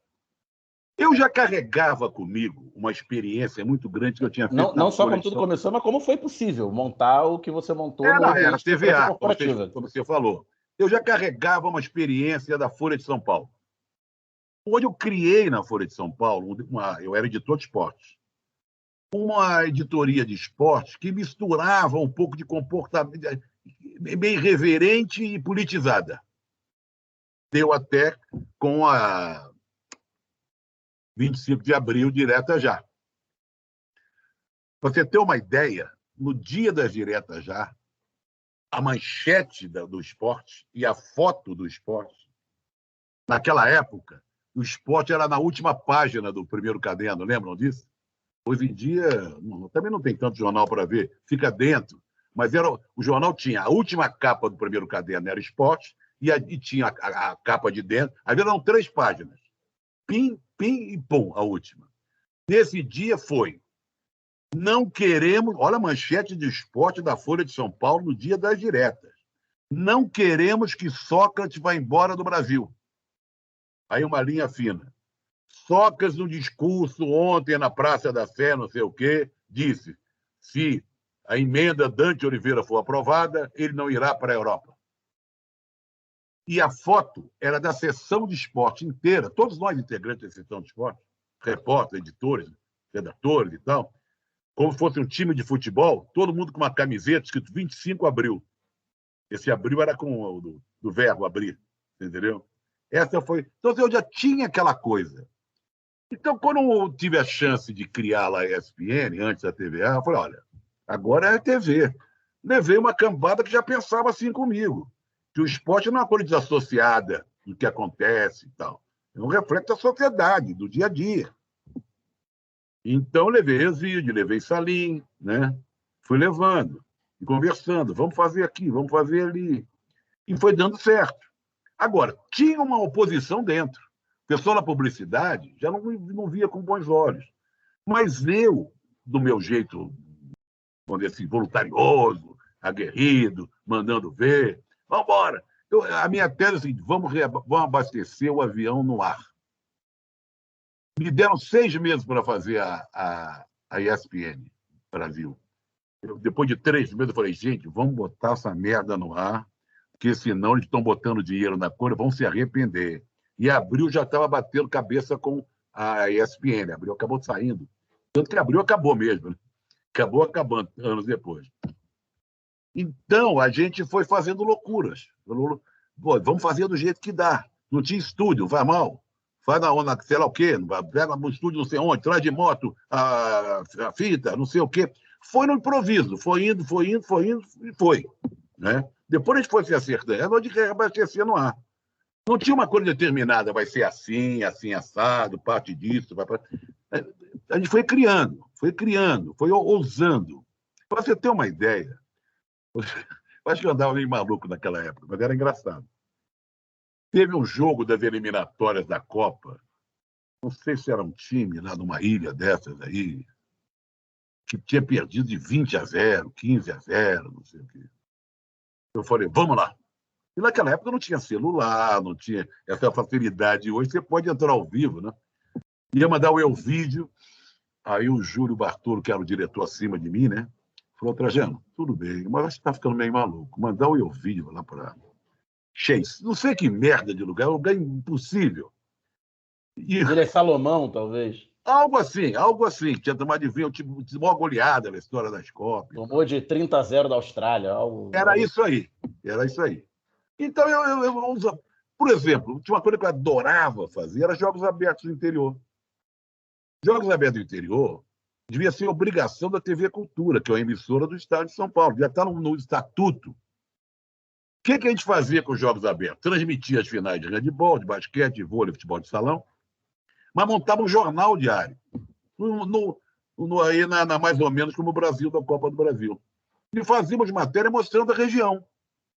Eu já carregava comigo uma experiência muito grande que eu tinha feito. Não só como tudo começou, mas como foi possível montar o que você montou era TVA, como você falou. Eu já carregava uma experiência da Folha de São Paulo. Onde eu criei na Folha de São Paulo, eu era editor de esportes, uma editoria de esportes que misturava um pouco de comportamento meio irreverente e politizada. Deu até com a 25 de abril, direta já. Para você ter uma ideia, no dia das diretas já, a manchete do esporte e a foto do esporte, naquela época, o esporte era na última página do primeiro caderno, lembram disso? Hoje em dia, também não tem tanto jornal para ver, fica dentro. Mas o jornal tinha a última capa do primeiro caderno, era esporte, e tinha a capa de dentro. Aí eram 3 páginas. Pim, pim e pum, a última. Nesse dia foi: não queremos... Olha a manchete de esporte da Folha de São Paulo no dia das diretas. Não queremos que Sócrates vá embora do Brasil. Aí uma linha fina. Sócrates, no discurso ontem na Praça da Sé, não sei o quê, disse: se a emenda Dante Oliveira for aprovada, ele não irá para a Europa. E a foto era da sessão de esporte inteira, todos nós integrantes da sessão de esporte, repórteres, editores, redatores e tal, como se fosse um time de futebol, todo mundo com uma camiseta escrito 25 abril. Esse abril era com do verbo abrir, entendeu? Essa foi... Então, eu já tinha aquela coisa. Então, quando eu tive a chance de criar lá a ESPN, antes da TVA, eu falei, olha, agora é a TV. Levei uma cambada que já pensava assim comigo, que o esporte não é uma coisa desassociada do que acontece e tal. É um reflexo da sociedade, do dia a dia. Então, levei Exídio, levei Salim, né? Fui levando e conversando. Vamos fazer aqui, vamos fazer ali. E foi dando certo. Agora, tinha uma oposição dentro. O pessoal da publicidade já não via com bons olhos. Mas eu, do meu jeito, vamos dizer assim, voluntarioso, aguerrido, mandando ver, vamos embora. A minha tese é assim, vamos abastecer o avião no ar. Me deram 6 meses para fazer a ESPN Brasil. Depois de 3 meses, eu falei, gente, vamos botar essa merda no ar, porque senão eles estão botando dinheiro na coisa, vão se arrepender. E Abril já estava batendo cabeça com a ESPN. Abril acabou saindo. Tanto que Abril acabou mesmo. Né? Acabou acabando anos depois. Então, a gente foi fazendo loucuras. Pô, vamos fazer do jeito que dá. Não tinha estúdio, vai mal. Faz na sei lá o quê, pega um estúdio não sei onde, traz de moto a fita, não sei o quê. foi no improviso, foi indo, e foi. Né? Depois a gente foi se acertando, de reabastecer no ar. Não tinha uma coisa determinada, vai ser assim, assim, assado, parte disso. A gente foi criando, foi ousando. Para você ter uma ideia, eu acho que eu andava meio maluco naquela época, mas era engraçado. Teve um jogo das eliminatórias da Copa, não sei se era um time lá numa ilha dessas aí, que tinha perdido de 20-0, 15-0, não sei o quê. Eu falei, vamos lá. E naquela época não tinha celular, não tinha essa facilidade. Hoje você pode entrar ao vivo, né? Ia mandar o vídeo. Aí o Júlio Bartolo, que era o diretor acima de mim, né? Falou, Trajano, tudo bem, mas você está ficando meio maluco. Mandar o vídeo lá para Chase. Não sei que merda de lugar, é um lugar impossível. E... Ele é Salomão, talvez? Algo assim. Tinha tomado de vinho, tipo, uma goleada na história das Copas. Tomou de 30-0 da Austrália. Era isso aí. Então, eu uso... Por exemplo, tinha uma coisa que eu adorava fazer, era jogos abertos no interior. Jogos abertos no interior devia ser obrigação da TV Cultura, que é uma emissora do Estado de São Paulo. Devia estar no estatuto. O que a gente fazia com os jogos abertos? Transmitia as finais de handebol, de basquete, de vôlei, futebol de salão, mas montava um jornal diário, mais ou menos como o Brasil, da Copa do Brasil. E fazíamos matéria mostrando a região.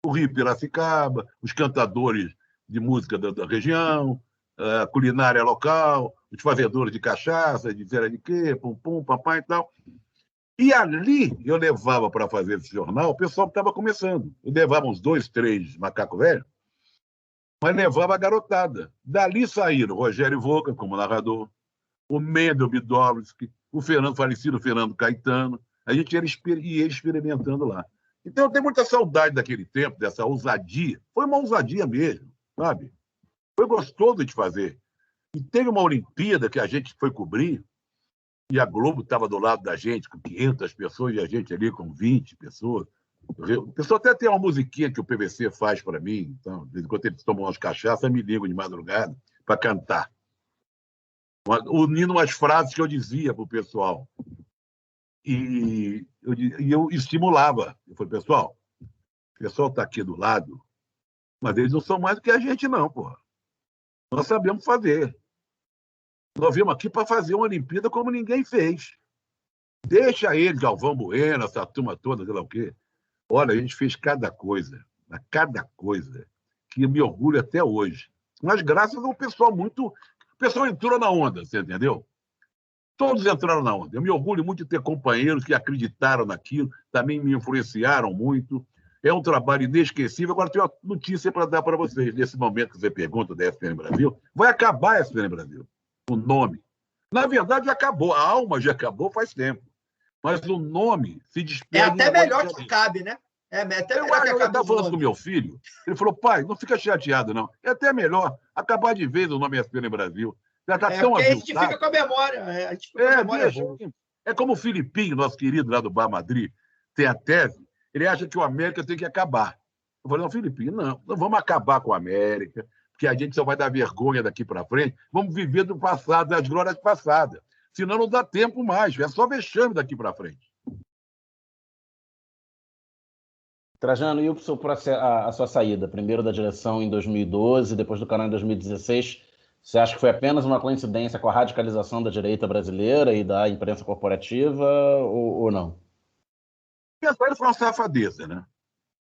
O Rio Piracicaba, os cantadores de música da região, a culinária local, os fazedores de cachaça, de cera de quê, pum, papai e tal. E ali eu levava para fazer esse jornal o pessoal que estava começando. Eu levava uns 2, 3 macacos velhos, mas levava a garotada. Dali saíram o Rogério Voca, como narrador, o Mendel Bidowski, o falecido Fernando Caetano. A gente ia experimentando lá. Então eu tenho muita saudade daquele tempo, dessa ousadia. Foi uma ousadia mesmo, sabe? Foi gostoso de fazer. E teve uma Olimpíada que a gente foi cobrir, e a Globo estava do lado da gente com 500 pessoas, e a gente ali com 20 pessoas. O pessoal até tem uma musiquinha que o PVC faz para mim, então, enquanto eles tomam umas cachaças, me ligam de madrugada para cantar, unindo umas frases que eu dizia para o pessoal. E eu estimulava. Eu falei, pessoal, o pessoal está aqui do lado, mas eles não são mais do que a gente, não, porra. Nós sabemos fazer. Nós viemos aqui para fazer uma Olimpíada como ninguém fez. Deixa ele, Galvão Bueno, essa turma toda, sei lá o quê. Olha, a gente fez cada coisa, que me orgulho até hoje. Mas graças ao pessoal muito... O pessoal entrou na onda, você entendeu? Todos entraram na onda. Eu me orgulho muito de ter companheiros que acreditaram naquilo, também me influenciaram muito. É um trabalho inesquecível. Agora, tem uma notícia para dar para vocês. Nesse momento que você pergunta da ESPN Brasil, vai acabar a ESPN Brasil, o nome. Na verdade, já acabou. A alma já acabou faz tempo. Mas o nome se despede. É até melhor que acabe, né? É até melhor que acabe. Eu estava falando com meu filho. Ele falou, pai, não fica chateado, não. É até melhor acabar de vez o nome ESPN Brasil. Já está tão porque a gente fica com a memória. A gente fica com a memória boa. É como o Filipinho, nosso querido lá do Bar Madrid, tem a tese. Ele acha que o América tem que acabar. Eu falei, não, Filipinho, não vamos acabar com o América, porque a gente só vai dar vergonha daqui para frente. Vamos viver do passado, das glórias passadas. Senão não dá tempo mais. É só vexame daqui para frente. Trajano, e a sua saída? Primeiro da direção em 2012, depois do canal em 2016. Você acha que foi apenas uma coincidência com a radicalização da direita brasileira e da imprensa corporativa ou não? Minha saída foi uma safadeza, né?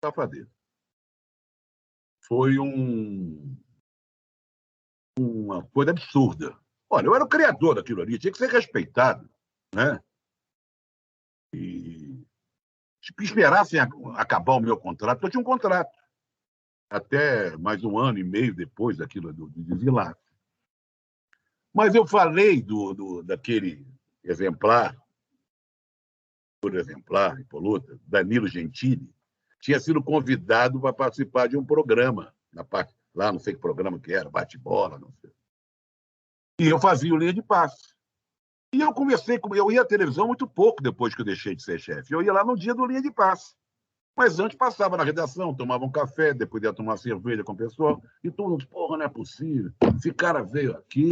Safadeza. Foi uma coisa absurda. Olha, eu era o criador daquilo ali, tinha que ser respeitado, né? E esperassem acabar o meu contrato, eu tinha um contrato. Até mais 1 ano e meio depois daquilo do desenlace. Mas eu falei daquele exemplar, impoluta, Danilo Gentili, tinha sido convidado para participar de um programa, lá não sei que programa que era, bate-bola, não sei. E eu fazia o linha de passe. E eu ia à televisão muito pouco depois que eu deixei de ser chefe. Eu ia lá no dia do linha de passe. Mas antes passava na redação, tomava um café, depois ia tomar cerveja com o pessoal, e todo mundo, porra, não é possível. Esse cara veio aqui.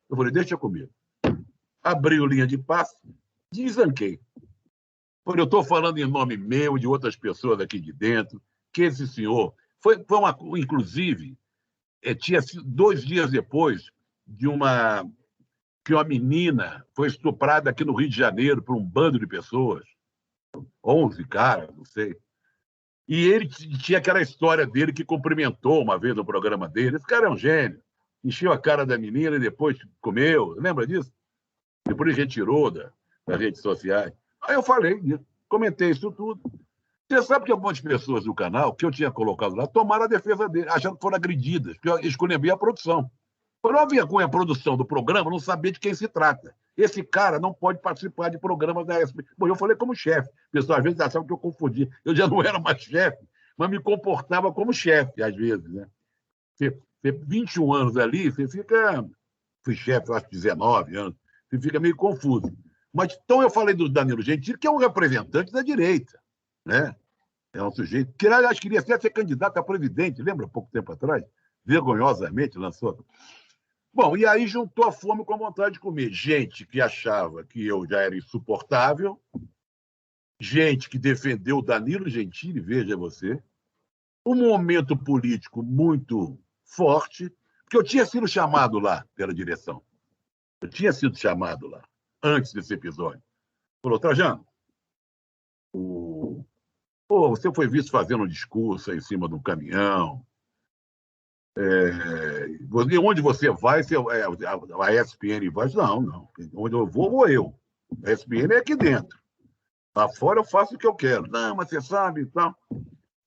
Eu falei, deixa comigo. Abri o linha de passe, desanquei. Porque eu estou falando em nome meu e de outras pessoas aqui de dentro, que esse senhor inclusive, tinha sido 2 dias depois de que uma menina foi estuprada aqui no Rio de Janeiro por um bando de pessoas, 11 caras, não sei. E ele tinha aquela história dele que cumprimentou uma vez no programa dele. Esse cara é um gênio. Encheu a cara da menina e depois comeu. Lembra disso? Depois retirou das redes sociais. Aí eu falei disso, comentei isso tudo. Você sabe que algumas pessoas do canal, que eu tinha colocado lá, tomaram a defesa dele, achando que foram agredidas, porque eu escolhi a produção. Por uma vergonha, a produção do programa não sabia de quem se trata. Esse cara não pode participar de programas da ESPN. Bom, eu falei como chefe. O pessoal às vezes achava que eu confundi. Eu já não era mais chefe, mas me comportava como chefe, às vezes. Né? Você 21 anos ali, você fica... Fui chefe, acho, 19 anos. Você fica meio confuso. Mas então eu falei do Danilo Gentili, que é um representante da direita. Né? É um sujeito que, aliás, queria ser candidato a presidente, lembra, pouco tempo atrás? Vergonhosamente lançou. Bom, e aí juntou a fome com a vontade de comer. Gente que achava que eu já era insuportável, gente que defendeu o Danilo Gentili, veja você, um momento político muito forte, porque eu tinha sido chamado lá pela direção. Eu tinha sido chamado lá, antes desse episódio. Falou, Trajano, você foi visto fazendo um discurso aí em cima de um caminhão. E onde você vai, a ESPN vai? Não. Onde eu vou eu. A ESPN é aqui dentro. Lá fora eu faço o que eu quero. Não, mas você sabe e tal.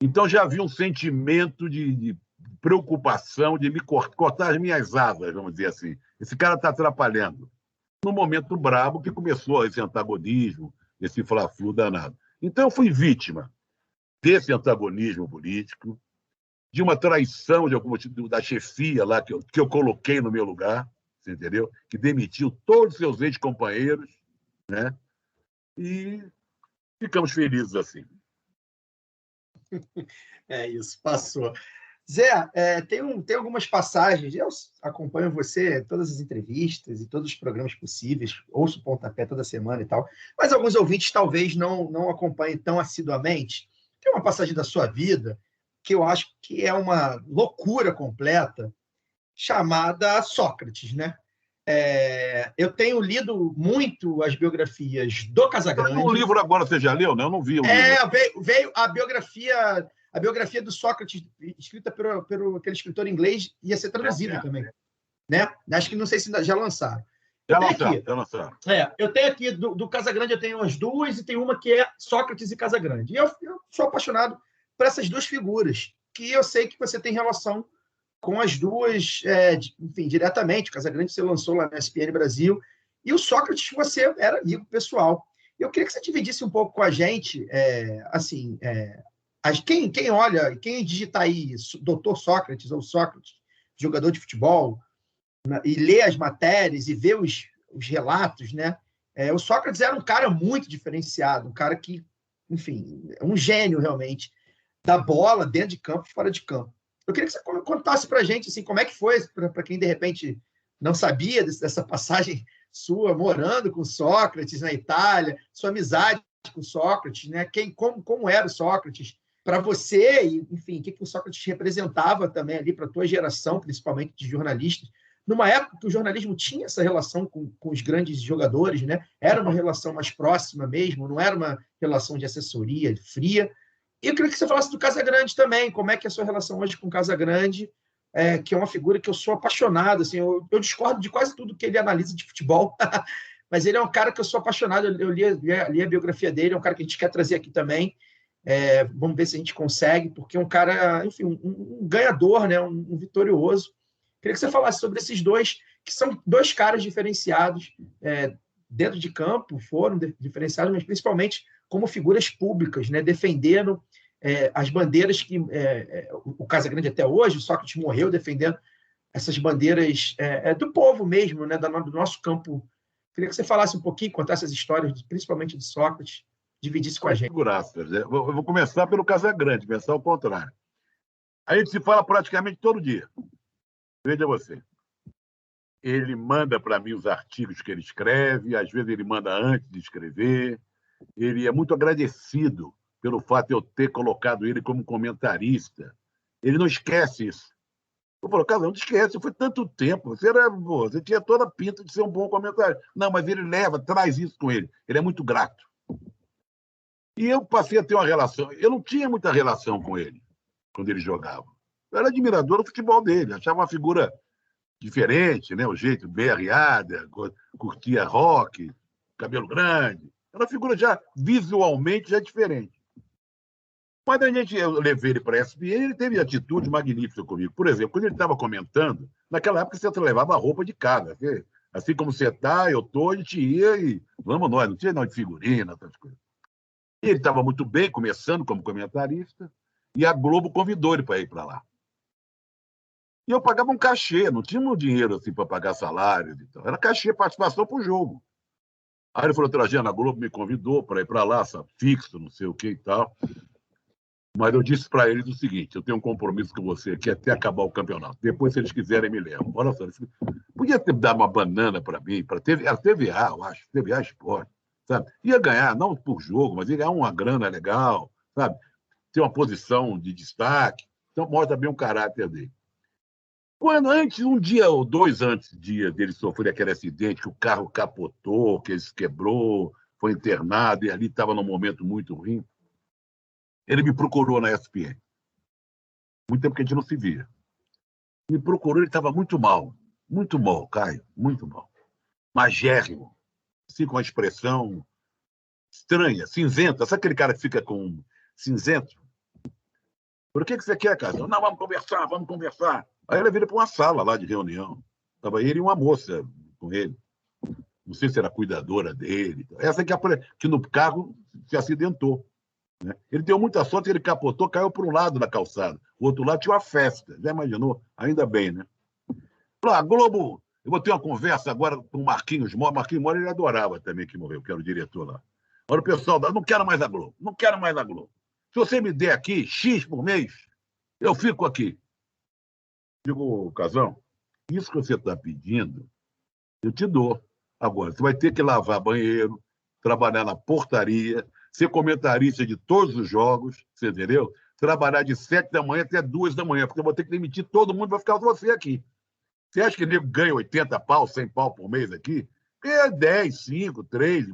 Então já havia um sentimento de preocupação, de me cortar as minhas asas, vamos dizer assim. Esse cara está atrapalhando. No momento brabo que começou esse antagonismo, esse fla-flu danado. Então eu fui vítima desse antagonismo político, de uma traição da chefia lá que eu coloquei no meu lugar, você entendeu? Que demitiu todos os seus ex-companheiros, né? E ficamos felizes assim. É isso, passou. Zé, tem algumas passagens, eu acompanho você, todas as entrevistas e todos os programas possíveis, ouço o Pontapé toda semana e tal, mas alguns ouvintes talvez não acompanhem tão assiduamente. Tem uma passagem da sua vida que eu acho que é uma loucura completa, chamada Sócrates, né? Eu tenho lido muito as biografias do Casagrande. O livro agora você já leu, né? Eu não vi o livro. Veio a biografia do Sócrates, escrita pelo aquele escritor inglês, ia ser traduzida também. Né? Acho que não sei se já lançaram. Já lançaram. Eu tenho aqui, do Casagrande, eu tenho as duas, e tem uma que é Sócrates e Casagrande. E eu sou apaixonado por essas duas figuras, que eu sei que você tem relação com as duas, enfim, diretamente. O Casagrande você lançou lá na ESPN Brasil, e o Sócrates você era amigo pessoal. Eu queria que você dividisse um pouco com a gente, quem olha, quem digita aí Doutor Sócrates ou Sócrates, jogador de futebol, e lê as matérias e vê os relatos, né? O Sócrates era um cara muito diferenciado, um cara que, enfim, é um gênio realmente da bola dentro de campo e fora de campo. Eu queria que você contasse para a gente assim, como é que foi, para quem de repente não sabia dessa passagem sua, morando com Sócrates na Itália, sua amizade com Sócrates, né? Como era o Sócrates para você, e, enfim, o que o Sócrates representava também ali para a tua geração, principalmente de jornalistas, numa época que o jornalismo tinha essa relação com os grandes jogadores, né? Era uma relação mais próxima mesmo, não era uma relação de assessoria fria. E eu queria que você falasse do Casagrande também, como é que é a sua relação hoje com o Casagrande, que é uma figura que eu sou apaixonado, assim, eu discordo de quase tudo que ele analisa de futebol, mas ele é um cara que eu sou apaixonado, eu li a biografia dele, é um cara que a gente quer trazer aqui também, vamos ver se a gente consegue, porque é um cara, enfim, um ganhador, né, um vitorioso. Queria que você falasse sobre esses dois, que são dois caras diferenciados dentro de campo, foram diferenciados, mas principalmente como figuras públicas, né, defendendo as bandeiras que o Casagrande até hoje, o Sócrates morreu defendendo essas bandeiras do povo mesmo, né, do nosso campo. Queria que você falasse um pouquinho, contasse essas histórias, principalmente de Sócrates, dividisse com a gente. Eu vou começar pelo Casagrande, começar ao contrário. A gente se fala praticamente todo dia. Veja você. Ele manda para mim os artigos que ele escreve, às vezes ele manda antes de escrever. ele é muito agradecido pelo fato de eu ter colocado ele como comentarista. Ele não esquece isso. Eu falo, cara, não te esquece, foi tanto tempo, você tinha toda a pinta de ser um bom comentarista. Não, mas ele traz isso com ele. Ele é muito grato. E eu passei a ter uma relação. Eu não tinha muita relação com ele quando ele jogava. Eu era admirador do futebol dele, achava uma figura diferente, né? O jeito berreada, curtia rock, cabelo grande. Era uma figura já visualmente já diferente. Mas eu levei ele para a ESPN, ele teve atitude magnífica comigo. Por exemplo, quando ele estava comentando, naquela época você levava a roupa de casa. Assim como você está, eu estou, a gente ia e vamos nós, não tinha não de figurina, essas coisas. E ele estava muito bem, começando como comentarista, e a Globo convidou ele para ir para lá. E eu pagava um cachê, não tinha um dinheiro assim para pagar salários e tal. Era cachê, participação para o jogo. Aí ele falou, Trajano, a Globo me convidou para ir para lá, sabe, fixo, não sei o que e tal. Mas eu disse para eles o seguinte, eu tenho um compromisso com você aqui até acabar o campeonato. Depois, se eles quiserem, me levam. Olha só, podia ter dado uma banana para mim, para a TVA, eu acho, TVA Esporte, sabe? Ia ganhar, não por jogo, mas ia ganhar uma grana legal, sabe? Ter uma posição de destaque. Então, mostra bem o caráter dele. Quando antes, um dia ou dois antes dele sofrer aquele acidente, que o carro capotou, que ele se quebrou, foi internado, e ali estava num momento muito ruim, ele me procurou na ESPN. Muito tempo que a gente não se via. Me procurou, ele estava muito mal, Caio, muito mal. Magérrimo, assim, com uma expressão estranha, cinzenta. Sabe aquele cara que fica com cinzento? Por que você quer, cara? Não, vamos conversar. Aí ele vira para uma sala lá de reunião. Estava ele e uma moça com ele. Não sei se era cuidadora dele. Essa que no carro se acidentou. Né? Ele deu muita sorte, ele capotou, caiu para um lado da calçada. O outro lado tinha uma festa. Já imaginou? Ainda bem, né? Falou, Globo, eu vou ter uma conversa agora com o Marquinhos Mora. Marquinhos Mora ele adorava também que morreu, que era o diretor lá. Olha o pessoal, não quero mais a Globo. Se você me der aqui X por mês, eu fico aqui. Digo, Casão, isso que você está pedindo, eu te dou. Agora, você vai ter que lavar banheiro, trabalhar na portaria, ser comentarista de todos os jogos, você entendeu? Trabalhar de 7 da manhã até 2 da manhã, porque eu vou ter que demitir todo mundo para ficar com você aqui. Você acha que o nego ganha 80 pau, 100 pau por mês aqui? É 10, 5, 3,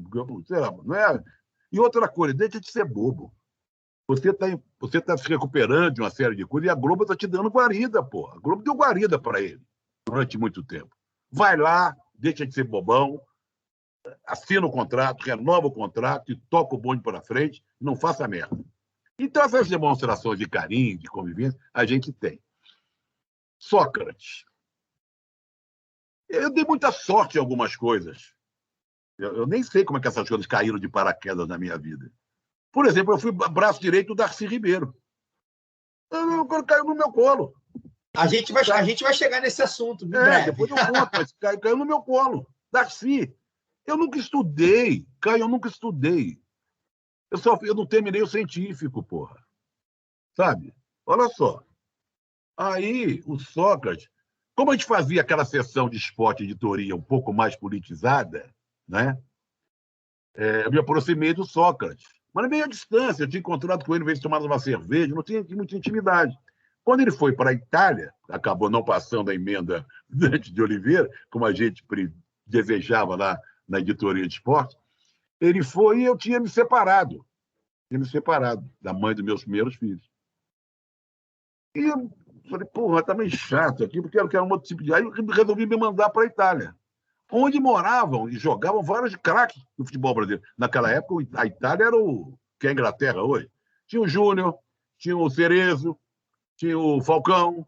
sei lá, não é? E outra coisa, deixa de ser bobo. Você está se recuperando de uma série de coisas e a Globo está te dando guarida, porra. A Globo deu guarida para ele durante muito tempo. Vai lá, deixa de ser bobão, assina o contrato, renova o contrato e toca o bonde para frente, não faça merda. Então, essas demonstrações de carinho, de convivência, a gente tem. Sócrates. Eu dei muita sorte em algumas coisas. Eu nem sei como é que essas coisas caíram de paraquedas na minha vida. Por exemplo, eu fui braço direito do Darcy Ribeiro. Ele caiu no meu colo. A gente vai chegar nesse assunto. Depois eu conto, mas caiu no meu colo. Darcy. Eu nunca estudei. Caio, eu nunca estudei. Eu não terminei o científico, porra. Sabe? Olha só. Aí, o Sócrates, como a gente fazia aquela sessão de esporte editoria um pouco mais politizada, né? Eu me aproximei do Sócrates. Mas meio à distância, eu tinha encontrado com ele, veio tomar uma cerveja, não tinha muita intimidade. Quando ele foi para a Itália, acabou não passando a emenda Dante de Oliveira, como a gente desejava lá na editoria de esporte, ele foi e eu tinha me separado. Da mãe dos meus primeiros filhos. E eu falei, porra, tá meio chato aqui, porque eu quero um outro tipo de... Aí eu resolvi me mandar para a Itália, onde moravam e jogavam vários craques do futebol brasileiro. Naquela época, a Itália era o que é a Inglaterra hoje. Tinha o Júnior, tinha o Cerezo, tinha o Falcão,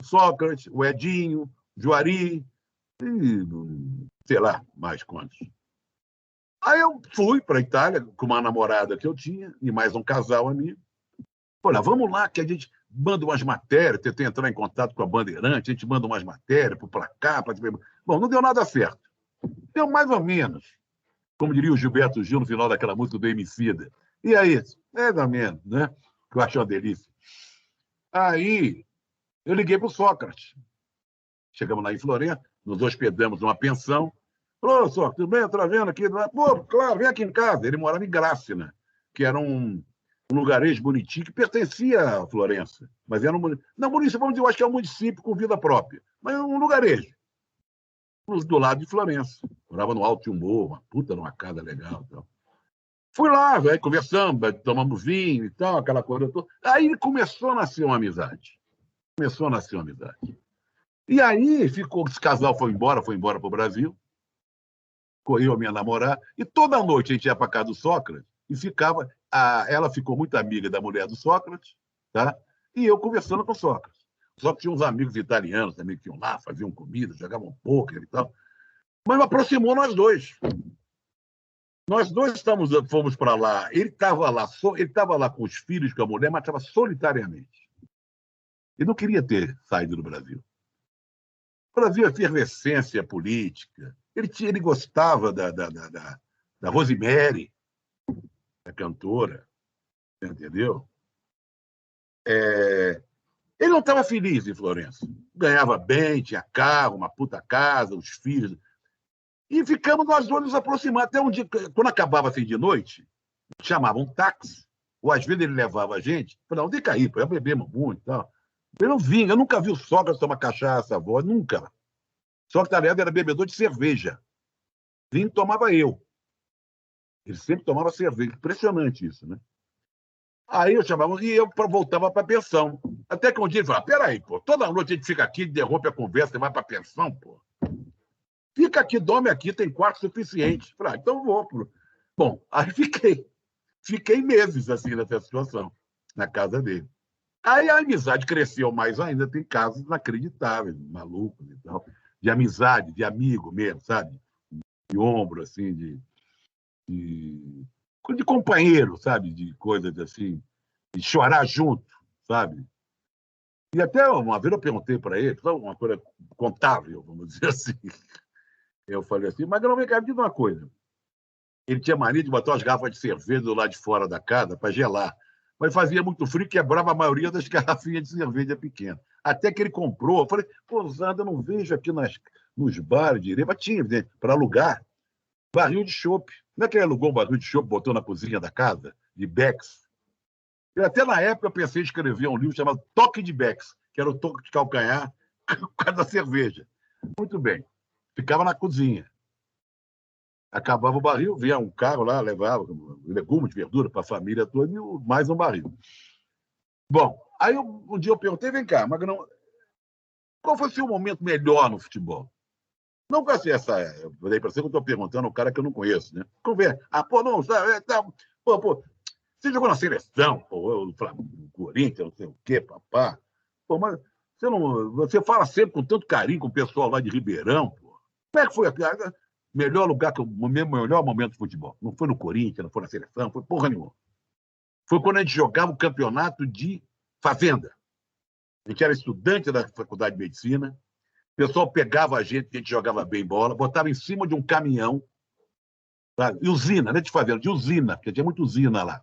o Sócrates, o Edinho, o Juari, e sei lá mais quantos. Aí eu fui para a Itália com uma namorada que eu tinha e mais um casal amigo. Olha, vamos lá que a gente manda umas matérias, tentei entrar em contato com a Bandeirante, a gente manda umas matérias para cá. Bom, não deu nada certo. Deu mais ou menos. Como diria o Gilberto Gil no final daquela música do Emicida. E aí? Mais ou menos, né? Que eu acho uma delícia. Aí, eu liguei para o Sócrates. Chegamos lá em Florença, nos hospedamos numa pensão. Falou, só, tudo bem? Tá vendo aqui? Pô, claro, vem aqui em casa. Ele morava em Grácina, que era um lugarejo bonitinho que pertencia a Florença. Mas era não, município, vamos dizer, eu acho que é um município com vida própria. Mas é um lugarejo. Do lado de Florença. Morava no Alto de um morro, uma puta numa casa legal e tal. Fui lá, velho, conversamos, tomamos vinho e tal, aquela coisa toda. Aí começou a nascer uma amizade. E aí esse casal foi embora para o Brasil. Eu, a minha namorada, e toda noite a gente ia para casa do Sócrates e ficava. Ela ficou muito amiga da mulher do Sócrates, tá? E eu conversando com o Sócrates. Só que tinha uns amigos italianos também que iam lá, faziam comida, jogavam pôquer e tal. Mas aproximou nós dois. Nós dois fomos para lá. Ele estava lá com os filhos, com a mulher, mas estava solitariamente. Ele não queria ter saído do Brasil. O Brasil é efervescência política. Ele gostava da Rosemary, da cantora, entendeu? Ele não estava feliz em Florença. Ganhava bem, tinha carro, uma puta casa, os filhos. E ficamos nós dois nos aproximando. Até um dia, quando acabava assim de noite, chamava um táxi, ou às vezes ele levava a gente. Falei, não, fica aí, já bebemos muito e tal. Eu não vinha, eu nunca vi o Sócrates tomar cachaça, avó, nunca. Sócrates, aliás, era bebedor de cerveja. Vinho tomava eu. Ele sempre tomava cerveja. Impressionante isso, né? Aí eu chamava, e eu voltava para a pensão. Até que um dia ele falou, peraí, pô, toda noite a gente fica aqui, interrompe a conversa e vai para a pensão, pô. Fica aqui, dorme aqui, tem quarto suficiente. Falei, então vou. Pô. Bom, aí fiquei meses assim nessa situação, na casa dele. Aí a amizade cresceu mais ainda, tem casos inacreditáveis, malucos e tal, de amizade, de amigo mesmo, sabe? De ombro, assim, de companheiro, sabe? De coisas assim, de chorar junto, sabe? E até uma vez eu perguntei para ele, uma coisa contável, vamos dizer assim. Eu falei assim, mas não vem cá, me diz uma coisa. Ele tinha mania de botar umas garrafas de cerveja do lado de fora da casa para gelar. Mas fazia muito frio e quebrava a maioria das garrafinhas de cerveja pequena. Até que ele comprou. Eu falei, pô, Zanda, eu não vejo aqui nos bares direito. Mas tinha, para alugar, barril de chopp. Não é que ele alugou um barril de chopp, botou na cozinha da casa, de Becks? E até na época eu pensei em escrever um livro chamado Toque de Becks, que era o toque de calcanhar por causa da cerveja. Muito bem. Ficava na cozinha. Acabava o barril, vinha um carro lá, levava legumes, verdura para a família toda e mais um barril. Bom, aí um dia eu perguntei, vem cá, Magrão, qual foi o seu momento melhor no futebol? Não com essa... Eu falei para você que eu estou perguntando a um cara que eu não conheço, né? Conversa. Pô, não, sabe? Pô, você jogou na seleção, pô, o Corinthians, não sei o quê, papá. Pô, mas você fala sempre com tanto carinho com o pessoal lá de Ribeirão, pô. Como é que foi a melhor lugar, o melhor momento de futebol? Não foi no Corinthians, não foi na seleção, não foi porra nenhuma. Foi quando a gente jogava o campeonato de fazenda. A gente era estudante da faculdade de medicina, o pessoal pegava a gente jogava bem bola, botava em cima de um caminhão, sabe? E usina, né, de fazenda, de usina, porque tinha muita usina lá.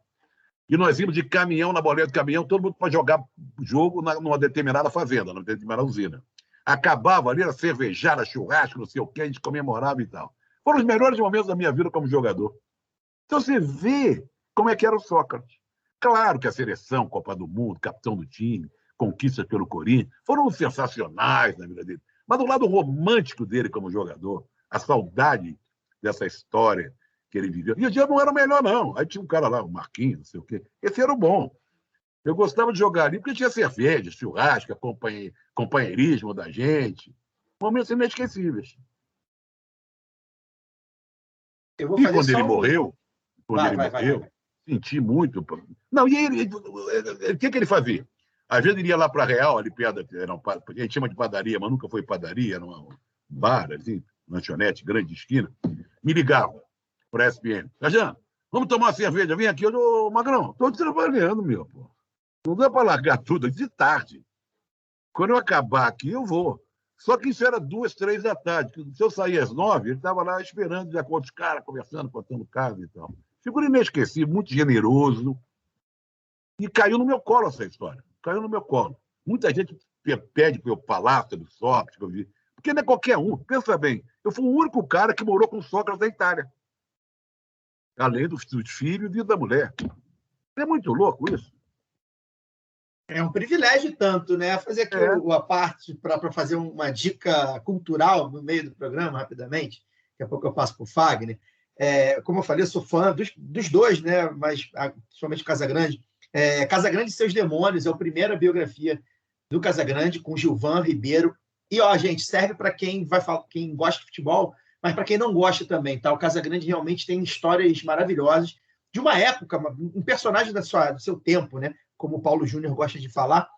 E nós íamos de caminhão, na boleia do caminhão, todo mundo para jogar jogo numa determinada fazenda, numa determinada usina. Acabava ali, era cervejada, churrasco, não sei o quê, a gente comemorava e tal. Foram os melhores momentos da minha vida como jogador. Então você vê como é que era o Sócrates. Claro que a seleção, Copa do Mundo, capitão do time, conquistas pelo Corinthians, foram sensacionais na vida dele. Mas do lado romântico dele como jogador, a saudade dessa história que ele viveu. E o dia não era o melhor, não. Aí tinha um cara lá, o Marquinhos, não sei o quê. Esse era o bom. Eu gostava de jogar ali porque tinha cerveja, churrasco, companheirismo da gente. Momentos inesquecíveis. Eu vou e fazer quando só ele morreu, vai. senti muito. Não, e ele, o que ele fazia? Às vezes ele ia lá para Real, ali perto, a gente chama de padaria, mas nunca foi padaria, era um bar, assim, lanchonete, grande esquina. Me ligava para a SPN. Cajã, vamos tomar uma cerveja, vem aqui. Eu digo, Magrão, estou trabalhando, meu, pô. Não dá para largar tudo de tarde. Quando eu acabar aqui, eu vou. Só que isso era 2, 3 da tarde. Se eu sair às 9, ele estava lá esperando, já com outros caras, conversando, contando caso e tal. Figura inesquecível, muito generoso. E caiu no meu colo essa história. Caiu no meu colo. Muita gente pede para eu falar sobre o Sócrates, porque Porque não é qualquer um. Pensa bem, eu fui o único cara que morou com Sócrates na Itália. Além dos filhos e da mulher. É muito louco isso. É um privilégio tanto, né? Fazer aqui a parte para fazer uma dica cultural no meio do programa, rapidamente. Daqui a pouco eu passo para o Fagner. Como eu falei, eu sou fã dos dois, né? Mas principalmente o Casagrande. Casagrande e Seus Demônios é a primeira biografia do Casagrande com Gilvan Ribeiro. E, gente, serve para quem quem gosta de futebol, mas para quem não gosta também, tá? O Casagrande realmente tem histórias maravilhosas de uma época, um personagem do seu tempo, né? Como o Paulo Júnior gosta de falar.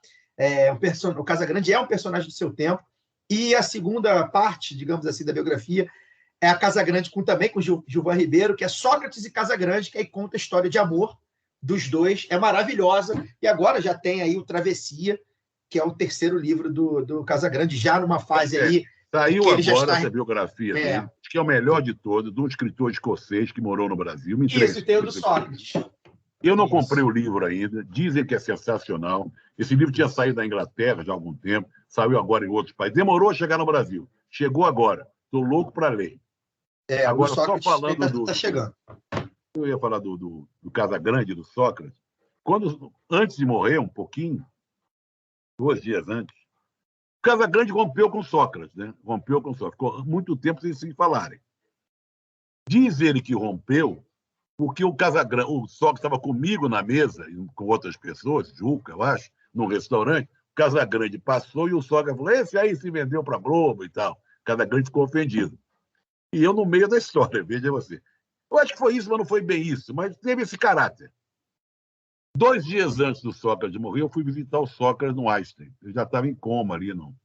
O Casagrande é um personagem do seu tempo. E a segunda parte, digamos assim, da biografia é a Casagrande também com Gilvan Ribeiro, que é Sócrates e Casagrande, que aí conta a história de amor dos dois. É maravilhosa. E agora já tem aí o Travessia, que é o terceiro livro do Casagrande, já numa fase aí... Saiu agora essa biografia dele, que é o melhor de todos, de um escritor escocês que morou no Brasil. Isso, tem o do Sócrates. Eu não comprei o livro ainda, dizem que é sensacional. Esse livro tinha saído da Inglaterra já há algum tempo, saiu agora em outros países. Demorou a chegar no Brasil. Chegou agora. Estou louco para ler. Agora, só falando tá chegando. Eu ia falar do Casagrande, do Sócrates. Antes de morrer, um pouquinho, 2 dias antes, o Casagrande rompeu com Sócrates, né? Rompeu com Sócrates. Ficou muito tempo sem se falarem. Diz ele que rompeu porque o Sócrates estava comigo na mesa, com outras pessoas, Juca, eu acho, num restaurante. O Casagrande passou e o Sócrates falou: esse aí se vendeu para a Globo e tal. O Casagrande ficou ofendido. E eu no meio da história, veja você. Eu acho que foi isso, mas não foi bem isso, mas teve esse caráter. 2 dias antes do Sócrates morrer, eu fui visitar o Sócrates no Einstein. Eu já estava em coma ali, não.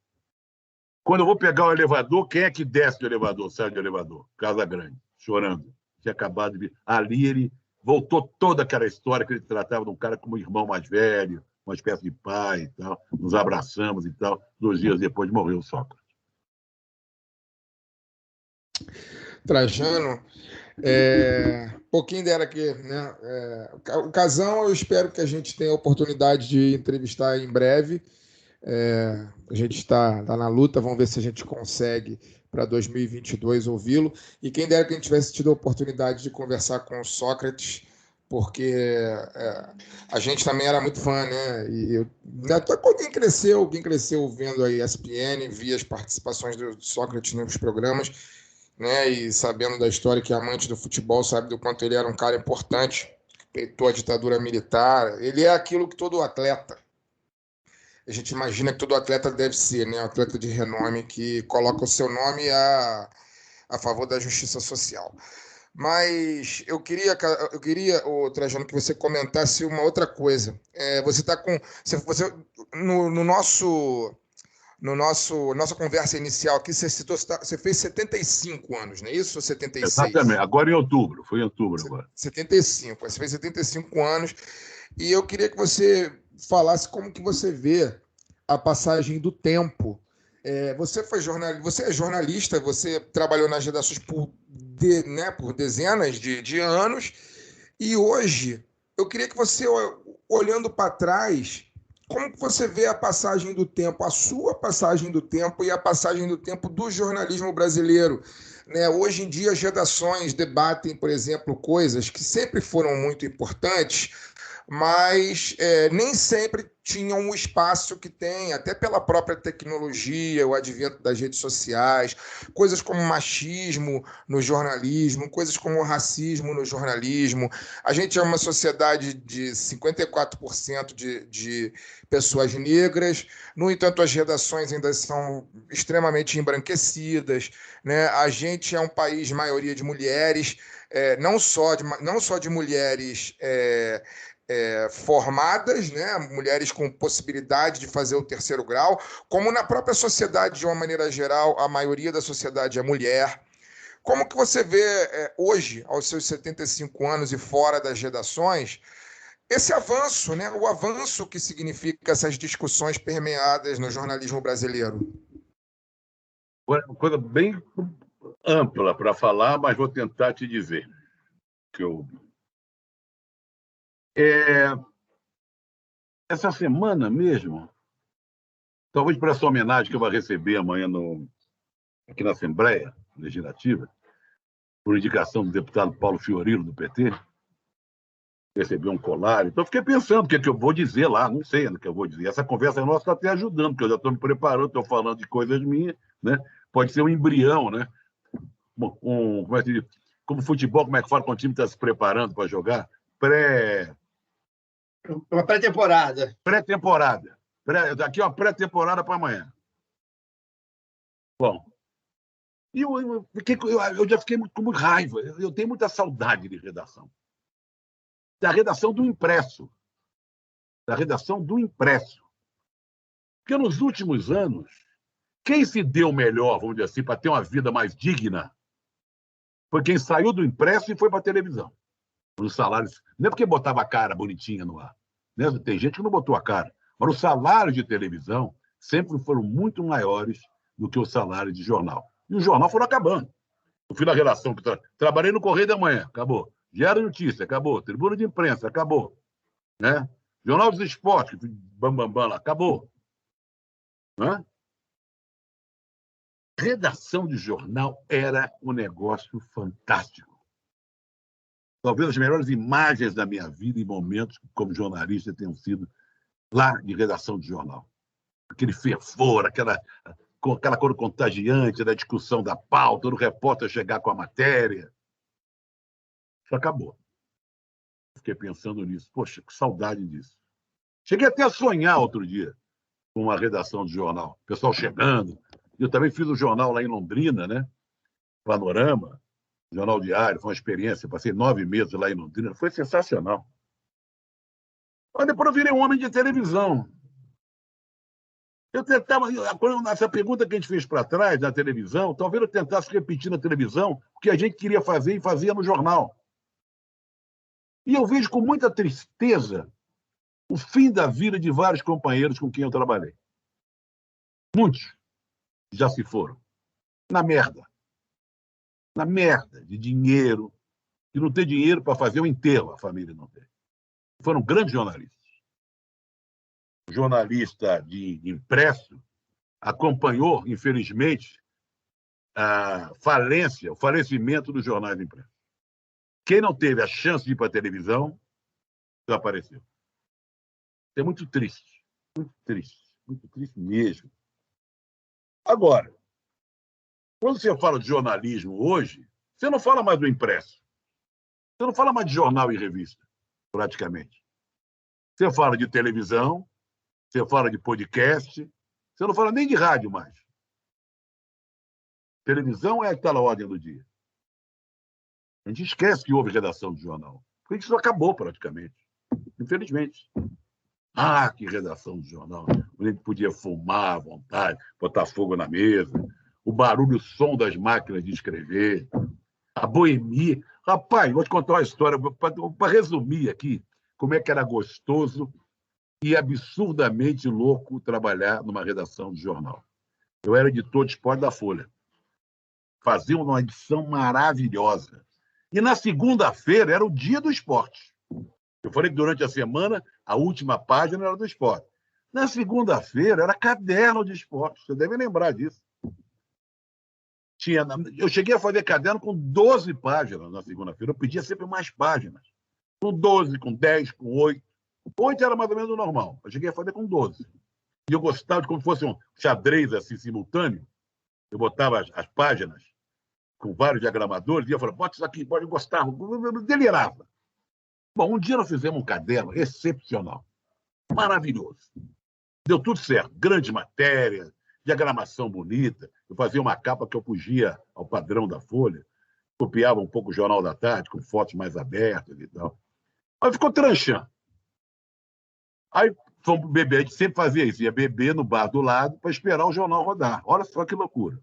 Quando eu vou pegar o elevador, quem é que desce do elevador, sai do elevador? Casagrande, chorando. Tinha acabado de vir. Ali ele voltou toda aquela história que ele tratava de um cara como um irmão mais velho, uma espécie de pai e tal. Nos abraçamos e tal. 2 dias depois morreu o Sócrates. Trajano, pouquinho dera aqui, né? O Casão, eu espero que a gente tenha a oportunidade de entrevistar em breve. A gente está na luta, vamos ver se a gente consegue para 2022 ouvi-lo. E quem dera que a gente tivesse tido a oportunidade de conversar com o Sócrates, porque a gente também era muito fã, né? E alguém cresceu vendo a ESPN, via as participações do Sócrates nos programas, né? E sabendo da história, que é amante do futebol, sabe do quanto ele era um cara importante, peitou a ditadura militar. Ele é aquilo que todo atleta, a gente imagina que todo atleta deve ser, né? Um atleta de renome que coloca o seu nome a favor da justiça social. Mas eu queria, Trajano, que você comentasse uma outra coisa. Você está com... Nossa conversa inicial aqui, você citou, você fez 75 anos, não é isso? Ou 76? Exatamente, agora em outubro, foi em outubro agora. 75, você fez 75 anos, e eu queria que você falasse como que você vê a passagem do tempo. Você é jornalista, você trabalhou nas redações por dezenas de anos, e hoje eu queria que você, olhando para trás, como que você vê a passagem do tempo, a sua passagem do tempo e a passagem do tempo do jornalismo brasileiro? Né? Hoje em dia, as redações debatem, por exemplo, coisas que sempre foram muito importantes, mas nem sempre tinham o espaço que tem, até pela própria tecnologia, o advento das redes sociais, coisas como machismo no jornalismo, coisas como racismo no jornalismo. A gente é uma sociedade de 54% de pessoas negras, no entanto, as redações ainda são extremamente embranquecidas, né? A gente é um país de maioria de mulheres, não só de mulheres... formadas, né? Mulheres com possibilidade de fazer o 3º grau, como na própria sociedade, de uma maneira geral, a maioria da sociedade é mulher. Como que você vê hoje, aos seus 75 anos e fora das redações, esse avanço, né? O avanço que significa essas discussões permeadas no jornalismo brasileiro? Uma coisa bem ampla para falar, mas vou tentar te dizer que essa semana mesmo, talvez para essa homenagem que eu vou receber amanhã aqui na Assembleia Legislativa, por indicação do deputado Paulo Fiorilo, do PT, recebeu um colar. Então, fiquei pensando o que eu vou dizer lá, não sei o que eu vou dizer. Essa conversa nossa está até ajudando, porque eu já estou me preparando, estou falando de coisas minhas, né? Pode ser um embrião, né? Como futebol, como é que fala quando o time está se preparando para jogar? Uma pré-temporada. Pré-temporada. Daqui uma pré-temporada para amanhã. Bom, eu já fiquei com muita raiva. Eu tenho muita saudade de redação. Da redação do impresso. Da redação do impresso. Porque nos últimos anos, quem se deu melhor, vamos dizer assim, para ter uma vida mais digna, foi quem saiu do impresso e foi para a televisão. Os salários. Não é porque botava a cara bonitinha no ar. Né? Tem gente que não botou a cara. Mas os salários de televisão sempre foram muito maiores do que o salário de jornal. E os jornais foram acabando. Eu fui na redação, trabalhei no Correio da Manhã, acabou. Diário de Notícia, acabou. Tribuna de Imprensa, acabou. Né? Jornal dos Esportes, bambambam lá, acabou. Né? Redação de jornal era um negócio fantástico. Talvez as melhores imagens da minha vida e momentos como jornalista tenham sido lá de redação de jornal. Aquele fervor, aquela coisa contagiante da discussão da pauta, do repórter chegar com a matéria. Isso acabou. Fiquei pensando nisso. Poxa, que saudade disso. Cheguei até a sonhar outro dia com uma redação de jornal. O pessoal chegando. Eu também fiz um jornal lá em Londrina, né? Panorama, jornal diário. Foi uma experiência. Passei 9 meses lá em Londrina. Foi sensacional. Mas depois eu virei um homem de televisão. Eu tentava, essa pergunta que a gente fez para trás, na televisão, talvez eu tentasse repetir na televisão o que a gente queria fazer e fazia no jornal. E eu vejo com muita tristeza o fim da vida de vários companheiros com quem eu trabalhei. Muitos já se foram. Na merda. Na merda de dinheiro. E não ter dinheiro para fazer o enterro, a família não tem. Foram grandes jornalistas. O jornalista de impresso acompanhou, infelizmente, a falência, o falecimento dos jornais impressos. Quem não teve a chance de ir para a televisão, desapareceu. Isso é muito triste muito triste mesmo. Agora, quando você fala de jornalismo hoje, você não fala mais do impresso. Você não fala mais de jornal e revista, praticamente. Você fala de televisão, você fala de podcast, você não fala nem de rádio mais. Televisão é a que está na ordem do dia. A gente esquece que houve redação de jornal. Porque isso acabou praticamente. Infelizmente. Ah, que redação de jornal. A gente podia fumar à vontade, botar fogo na mesa, o barulho, o som das máquinas de escrever, a boemia. Rapaz, vou te contar uma história, para resumir aqui, como é que era gostoso e absurdamente louco trabalhar numa redação de jornal. Eu era editor de esporte da Folha. Fazia uma edição maravilhosa. E na segunda-feira era o dia do esporte. Eu falei que durante a semana a última página era do esporte. Na segunda-feira era caderno de esporte. Você deve lembrar disso. Eu cheguei a fazer caderno com 12 páginas na segunda-feira. Eu pedia sempre mais páginas. Com 12, com 10, com 8. 8 era mais ou menos o normal. Eu cheguei a fazer com 12. E eu gostava de como fosse um xadrez assim, simultâneo. Eu botava as páginas com vários diagramadores e eu falava, bota isso aqui, pode gostar. Eu delirava. Bom, um dia nós fizemos um caderno excepcional. Maravilhoso. Deu tudo certo. Grande matéria, diagramação bonita. Eu fazia uma capa que eu fugia ao padrão da Folha. Copiava um pouco o Jornal da Tarde, com fotos mais abertas e tal. Mas ficou tranchando. Aí fomos beber, a gente sempre fazia isso, ia beber no bar do lado para esperar o jornal rodar. Olha só que loucura.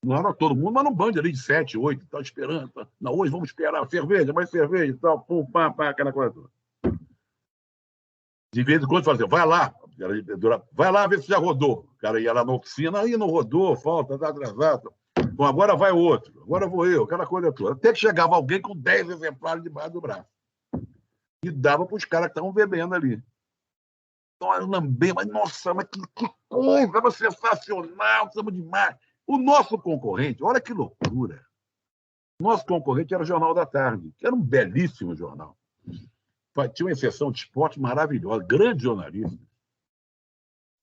Não era todo mundo, mas num bando ali de 7, 8, estava esperando. Tá? Não, hoje vamos esperar cerveja, mais cerveja e tal, pum, pá, aquela coisa toda. De vez em quando fazia, vai lá ver se já rodou. O cara ia lá na oficina, aí não rodou, falta, está atrasado. Bom, agora vai outro, agora vou eu, aquela coisa toda. Até que chegava alguém com 10 exemplares debaixo do braço. E dava para os caras que estavam bebendo ali. Então, eu lambei, mas nossa, mas que coisa, era sensacional, estamos demais. O nosso concorrente, olha que loucura. Nosso concorrente era o Jornal da Tarde, que era um belíssimo jornal. Tinha uma exceção de esporte maravilhosa, grande jornalista.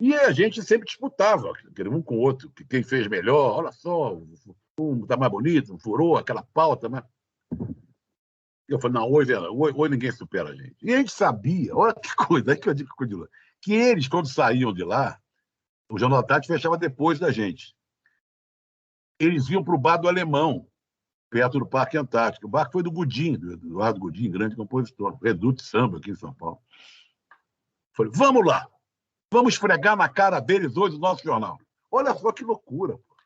E a gente sempre disputava, um com o outro, que quem fez melhor, olha só, um está mais bonito, furou aquela pauta. Mas... Eu falei, não, hoje ninguém supera a gente. E a gente sabia, olha que coisa, que eu digo que eles, quando saíam de lá, o Jornal da Tarde fechava depois da gente. Eles iam para o Bar do Alemão, perto do Parque Antártico. O bar foi do Godinho, do Eduardo Godinho, grande compositor, Reduto Samba aqui em São Paulo. Falei, vamos lá, vamos esfregar na cara deles hoje o nosso jornal. Olha só que loucura. Pô.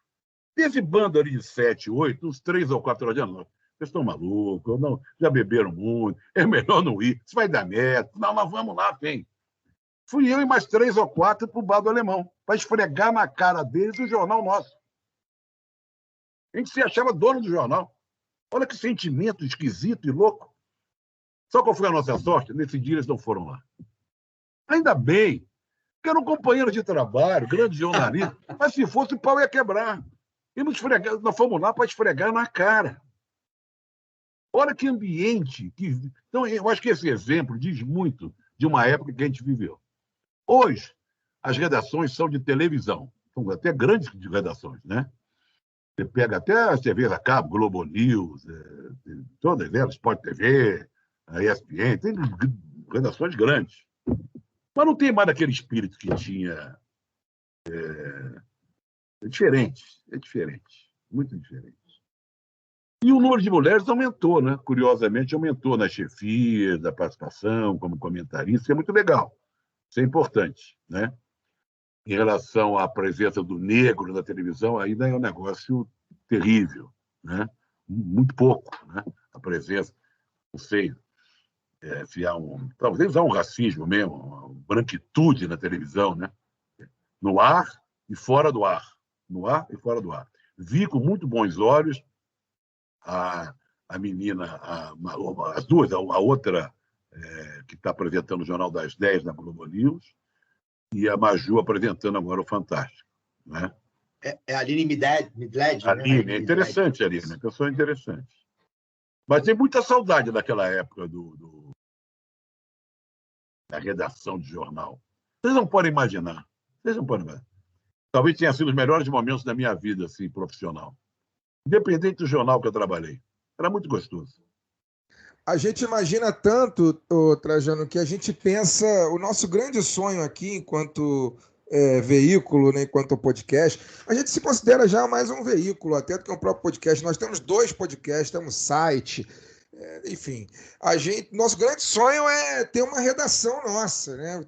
Teve bando ali de 7, 8, uns 3 ou 4 horas de noite. Vocês estão malucos, não, já beberam muito, é melhor não ir, isso vai dar merda. Não, nós vamos lá, vem. Fui eu e mais 3 ou 4 para o Bar do Alemão, para esfregar na cara deles o jornal nosso. A gente se achava dono do jornal. Olha que sentimento esquisito e louco. Só qual foi a nossa sorte? Nesse dia eles não foram lá. Ainda bem, que eram companheiros de trabalho, grandes jornalistas, mas se fosse o pau ia quebrar. E nós fomos lá para esfregar na cara. Olha que ambiente. Então, eu acho que esse exemplo diz muito de uma época que a gente viveu. Hoje, as redações são de televisão. São até grandes redações, né? Você pega até as TVs a cabo, Globo News, todas elas, Sport TV, a ESPN, tem redações grandes. Mas não tem mais aquele espírito que tinha. É diferente, muito diferente. E o número de mulheres aumentou, né? Curiosamente, aumentou nas chefias, da participação, como comentarista, que é muito legal. Isso é importante, né? Em relação à presença do negro na televisão, ainda é um negócio terrível, né? Muito pouco, né? A presença, não sei, se há talvez há um racismo mesmo, uma branquitude na televisão, né? No ar e fora do ar. No ar e fora do ar. Vi com muito bons olhos a menina, as duas, a outra que está apresentando o Jornal das 10 na Globo News, e a Maju apresentando agora o Fantástico. Né? É a Aline Midled, Aline, né? é interessante, Aline, uma pessoa interessante. Mas tem muita saudade daquela época da redação de jornal. Vocês não podem imaginar. Talvez tenha sido os melhores momentos da minha vida assim, profissional. Independente do jornal que eu trabalhei. Era muito gostoso. A gente imagina tanto, Trajano, que a gente pensa, o nosso grande sonho aqui, enquanto veículo, né, enquanto podcast, a gente se considera já mais um veículo, até do que um próprio podcast. Nós temos 2 podcasts, temos site, enfim. Nosso grande sonho é ter uma redação nossa, né?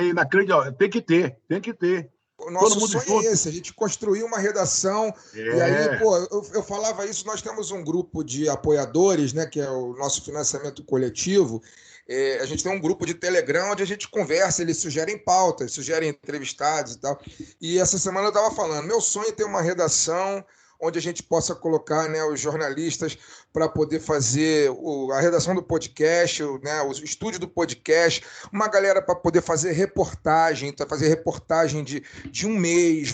Inacreditável. Tem que ter. O nosso sonho é esse, a gente construir uma redação. E aí, eu falava isso, nós temos um grupo de apoiadores, né, que é o nosso financiamento coletivo. A gente tem um grupo de Telegram onde a gente conversa, eles sugerem pautas, sugerem entrevistados e tal. E essa semana eu estava falando, meu sonho é ter uma redação onde a gente possa colocar, né, os jornalistas para poder fazer a redação do podcast, né, o estúdio do podcast, uma galera para poder fazer reportagem de um mês,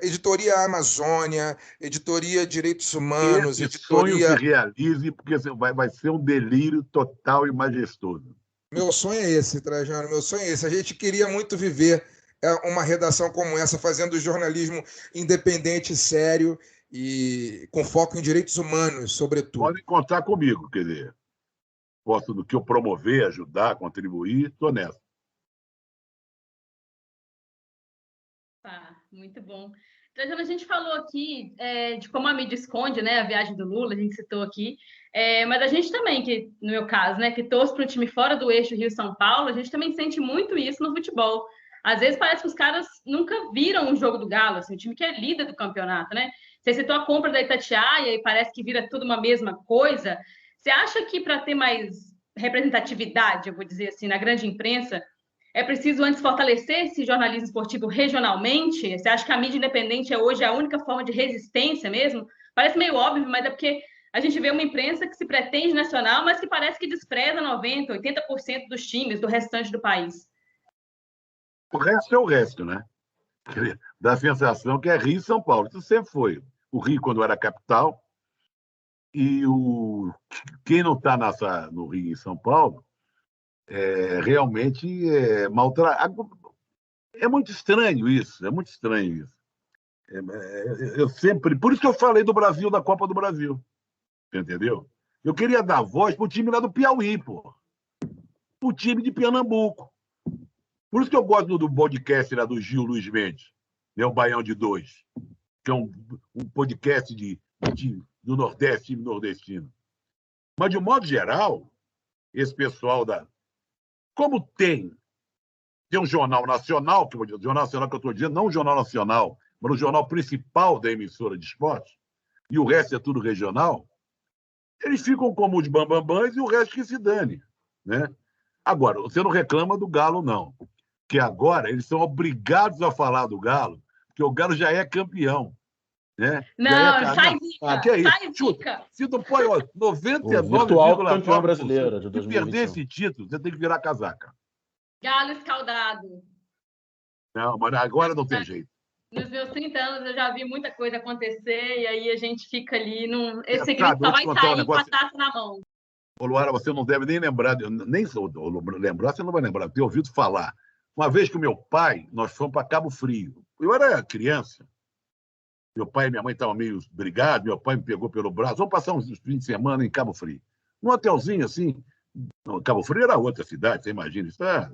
editoria Amazônia, editoria Direitos Humanos, Esse sonho se realize, porque vai ser um delírio total e majestoso. Meu sonho é esse, Trajano, meu sonho é esse. A gente queria muito viver uma redação como essa, fazendo jornalismo independente, sério e com foco em direitos humanos, sobretudo. Podem contar comigo, quer dizer, posso do que eu promover, ajudar, contribuir, estou nessa. Tá, muito bom. Trajano, a gente falou aqui de como a mídia esconde, né, a viagem do Lula, a gente citou aqui, mas a gente também, que no meu caso, né, que torce para um time fora do eixo Rio-São Paulo, a gente também sente muito isso no futebol. Às vezes parece que os caras nunca viram um jogo do Galo, assim, o time que é líder do campeonato, né? Você citou a compra da Itatiaia e parece que vira tudo uma mesma coisa. Você acha que para ter mais representatividade, eu vou dizer assim, na grande imprensa, é preciso antes fortalecer esse jornalismo esportivo regionalmente? Você acha que a mídia independente é hoje a única forma de resistência mesmo? Parece meio óbvio, mas é porque a gente vê uma imprensa que se pretende nacional, mas que parece que despreza 90%, 80% dos times do restante do país. O resto é o resto, né? Dá a sensação que é Rio e São Paulo. Isso sempre foi. O Rio, quando era capital, e quem não está no Rio e em São Paulo realmente maltratado. É muito estranho isso, é muito estranho isso. Eu sempre. Por isso que eu falei do Brasil, da Copa do Brasil. Entendeu? Eu queria dar voz para o time lá do Piauí, pô. O time de Pernambuco. Por isso que eu gosto do podcast lá do Gil Luiz Mendes, né, o Baião de Dois, que é um podcast do Nordeste, time nordestino. Mas, de um modo geral, esse pessoal Como tem um jornal nacional, que o jornal nacional que eu estou dizendo, não o jornal nacional, mas o jornal principal da emissora de esporte, e o resto é tudo regional, eles ficam como os bambambãs e o resto que se dane. Né? Agora, você não reclama do Galo, não. Que agora eles são obrigados a falar do Galo, porque o Galo já é campeão. Né? Não, sai zica, que é isso? sai zica. Se tu põe 99,9% virtual campeão brasileiro de 2021. perder esse título, você tem que virar casaca. Galo escaldado. Não, mas agora não tem jeito. Nos meus 30 anos eu já vi muita coisa acontecer e aí a gente fica ali esse grito só vai sair com a taça na mão. Ô, Luara, você não deve nem lembrar, nem lembrar, você não vai lembrar, ter ouvido falar. Uma vez que o meu pai, nós fomos para Cabo Frio. Eu era criança. Meu pai e minha mãe estavam meio brigados, meu pai me pegou pelo braço. Vamos passar uns fins de semana em Cabo Frio. Num hotelzinho assim. Não, Cabo Frio era outra cidade, você imagina. Isso era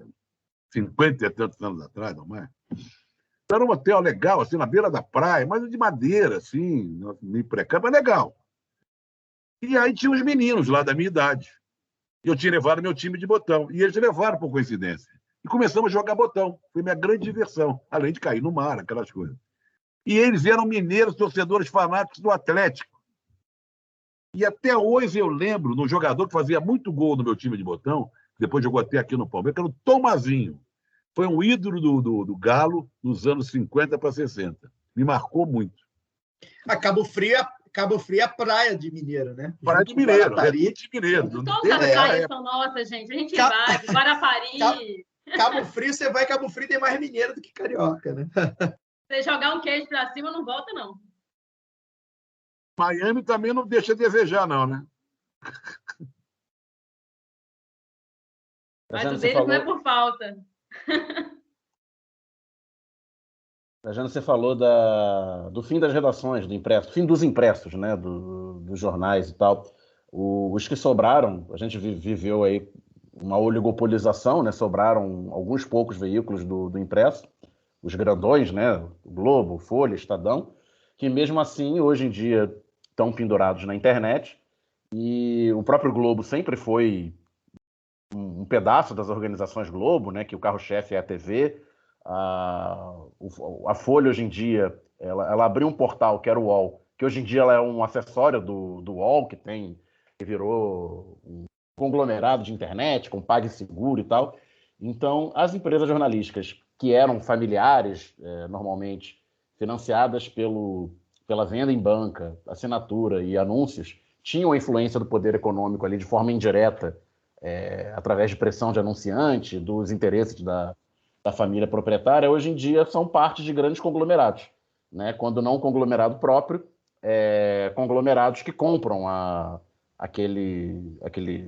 50 e tantos anos atrás, não é? Era um hotel legal, assim, na beira da praia, mas de madeira, assim, meio precário, mas legal. E aí tinha uns meninos lá da minha idade. Eu tinha levado meu time de botão. E eles levaram por coincidência. E começamos a jogar botão. Foi minha grande diversão. Além de cair no mar, aquelas coisas. E eles eram mineiros, torcedores fanáticos do Atlético. E até hoje eu lembro de um jogador que fazia muito gol no meu time de botão, depois jogou até aqui no Palmeiras, que era o Tomazinho. Foi um ídolo do Galo nos anos 50 para 60. Me marcou muito. Cabo Frio é a praia de Mineiro, né? Praia de Mineiro. Todas as praias são nossas, gente. A gente vai, Guarapari. Cabo Frio tem mais mineiro do que carioca, né? Você jogar um queijo pra cima, não volta, não. Miami também não deixa a desejar, não, né? Mas o deles não é por falta. Trajano, você falou do fim das redações, do impresso, fim dos impressos, né? Dos jornais e tal. Os que sobraram, a gente viveu aí uma oligopolização, né? Sobraram alguns poucos veículos do impresso. Os grandões, né? O Globo, Folha, Estadão, que mesmo assim, hoje em dia, estão pendurados na internet. E o próprio Globo sempre foi um pedaço das organizações Globo, né? Que o carro-chefe é a TV. A Folha, hoje em dia, ela abriu um portal, que era o UOL, que hoje em dia ela é um acessório do UOL, que virou um conglomerado de internet, com PagSeguro e tal. Então, as empresas jornalísticas que eram familiares, normalmente financiadas pela venda em banca, assinatura e anúncios, tinham a influência do poder econômico ali de forma indireta, através de pressão de anunciante, dos interesses da família proprietária. Hoje em dia são parte de grandes conglomerados, né? Quando não conglomerado próprio, conglomerados que compram aquele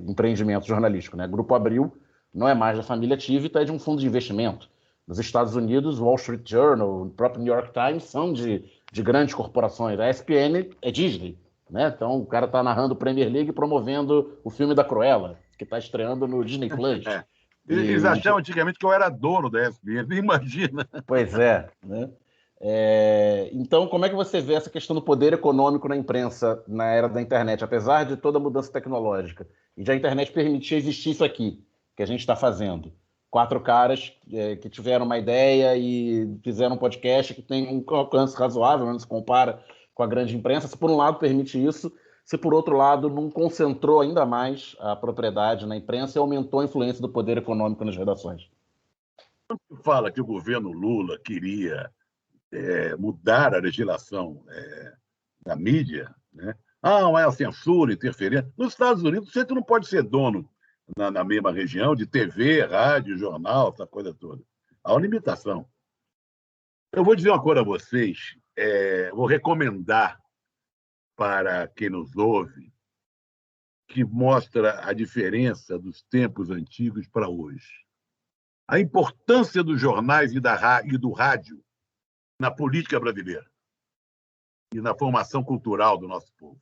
empreendimento jornalístico, né? Grupo Abril não é mais da família Tivita, é de um fundo de investimento. Nos Estados Unidos, o Wall Street Journal, o próprio New York Times são de grandes corporações. A ESPN é Disney, né? Então o cara está narrando Premier League promovendo o filme da Cruella, que está estreando no Disney Plus. Eles achavam antigamente que eu era dono da ESPN, imagina. Pois é, né? Então, como é que você vê essa questão do poder econômico na imprensa na era da internet, apesar de toda a mudança tecnológica, e de a internet permitir existir isso aqui, que a gente está fazendo? 4 caras que tiveram uma ideia e fizeram um podcast que tem um alcance razoável, não se compara com a grande imprensa. Se por um lado permite isso, se por outro lado não concentrou ainda mais a propriedade na imprensa e aumentou a influência do poder econômico nas redações. Fala que o governo Lula queria mudar a legislação da mídia, né? Mas a censura, interferência. Nos Estados Unidos, você não pode ser dono na mesma região de TV, rádio, jornal, essa coisa toda. Há uma limitação. Eu vou dizer uma coisa a vocês, vou recomendar para quem nos ouve, que mostra a diferença dos tempos antigos para hoje. A importância dos jornais e do rádio na política brasileira e na formação cultural do nosso povo.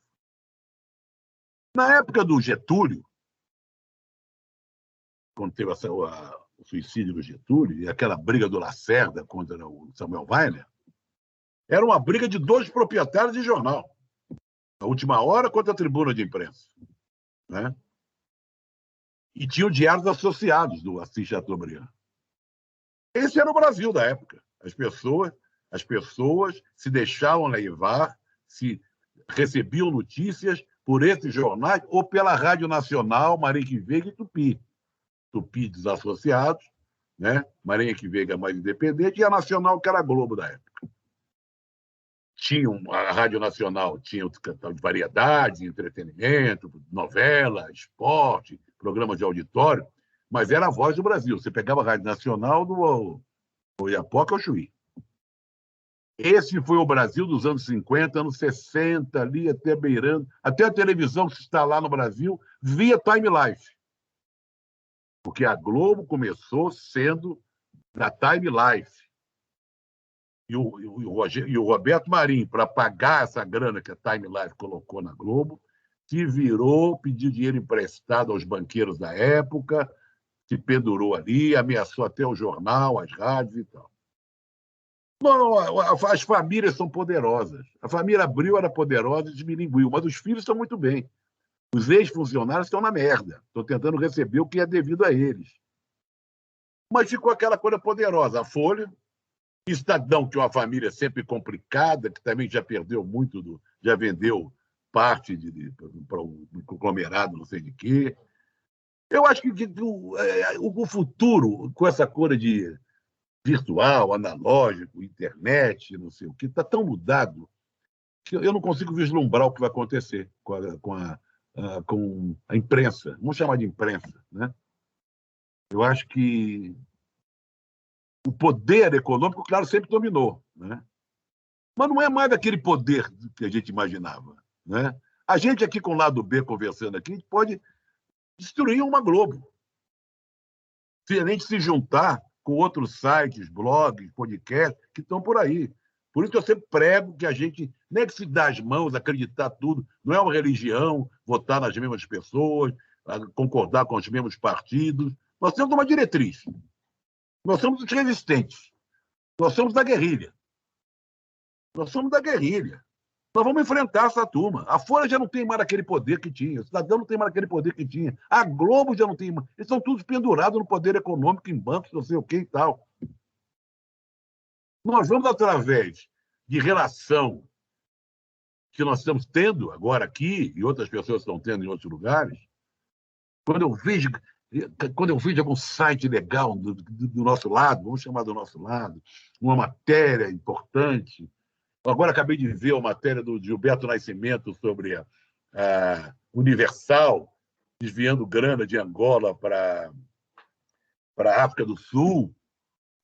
Na época do Getúlio, quando teve o suicídio do Getúlio e aquela briga do Lacerda contra o Samuel Weiner, era uma briga de dois proprietários de jornal. A Última Hora contra a Tribuna de Imprensa. Né? E tinha o Diários Associados, do Assis Chateaubriand. Esse era o Brasil da época. As pessoas se deixavam levar, se recebiam notícias por esses jornais ou pela Rádio Nacional, Maria que Veiga e Tupi. Tupi desassociados, né? Maria que Veiga mais independente, e a Nacional, que era a Globo da época. A Rádio Nacional tinha de variedade, entretenimento, novela, esporte, programas de auditório, mas era a voz do Brasil. Você pegava a Rádio Nacional do Oiapoque ao Chuí. Esse foi o Brasil dos anos 50, anos 60, ali até beirando, até a televisão se instalar no Brasil via Time Life. Porque a Globo começou sendo da Time Life. E o Roberto Marinho, para pagar essa grana que a Time Life colocou na Globo, se virou, pediu dinheiro emprestado aos banqueiros da época, se pendurou ali, ameaçou até o jornal, as rádios e tal. Não, as famílias são poderosas. A família Abril era poderosa e desmilinguiu, mas os filhos estão muito bem. Os ex-funcionários estão na merda. Estão tentando receber o que é devido a eles. Mas ficou aquela coisa poderosa. A Folha, Estadão, que é uma família sempre complicada, que também já perdeu muito, já vendeu parte para um conglomerado, não sei de quê. Eu acho que o futuro, com essa coisa de virtual, analógico, internet, não sei o que, está tão mudado que eu não consigo vislumbrar o que vai acontecer com a imprensa. Vamos chamar de imprensa, né? Eu acho que o poder econômico, claro, sempre dominou, né? Mas não é mais aquele poder que a gente imaginava, né? A gente aqui com o lado B conversando aqui, a gente pode destruir uma Globo. Se a gente se juntar com outros sites, blogs, podcasts que estão por aí. Por isso que eu sempre prego que a gente nem é que se dá as mãos, acreditar tudo, não é uma religião, votar nas mesmas pessoas, concordar com os mesmos partidos. Nós temos uma diretriz. Nós somos os resistentes. Nós somos da guerrilha. Nós somos da guerrilha. Nós vamos enfrentar essa turma. A Folha já não tem mais aquele poder que tinha. O Cidadão não tem mais aquele poder que tinha. A Globo já não tem mais. Eles estão todos pendurados no poder econômico, em bancos, não sei o que e tal. Nós vamos, através de relação que nós estamos tendo agora aqui, e outras pessoas estão tendo em outros lugares, quando eu vejo algum site legal do nosso lado, vamos chamar do nosso lado, uma matéria importante. Agora acabei de ver uma matéria do Gilberto Nascimento sobre a Universal desviando grana de Angola para a África do Sul.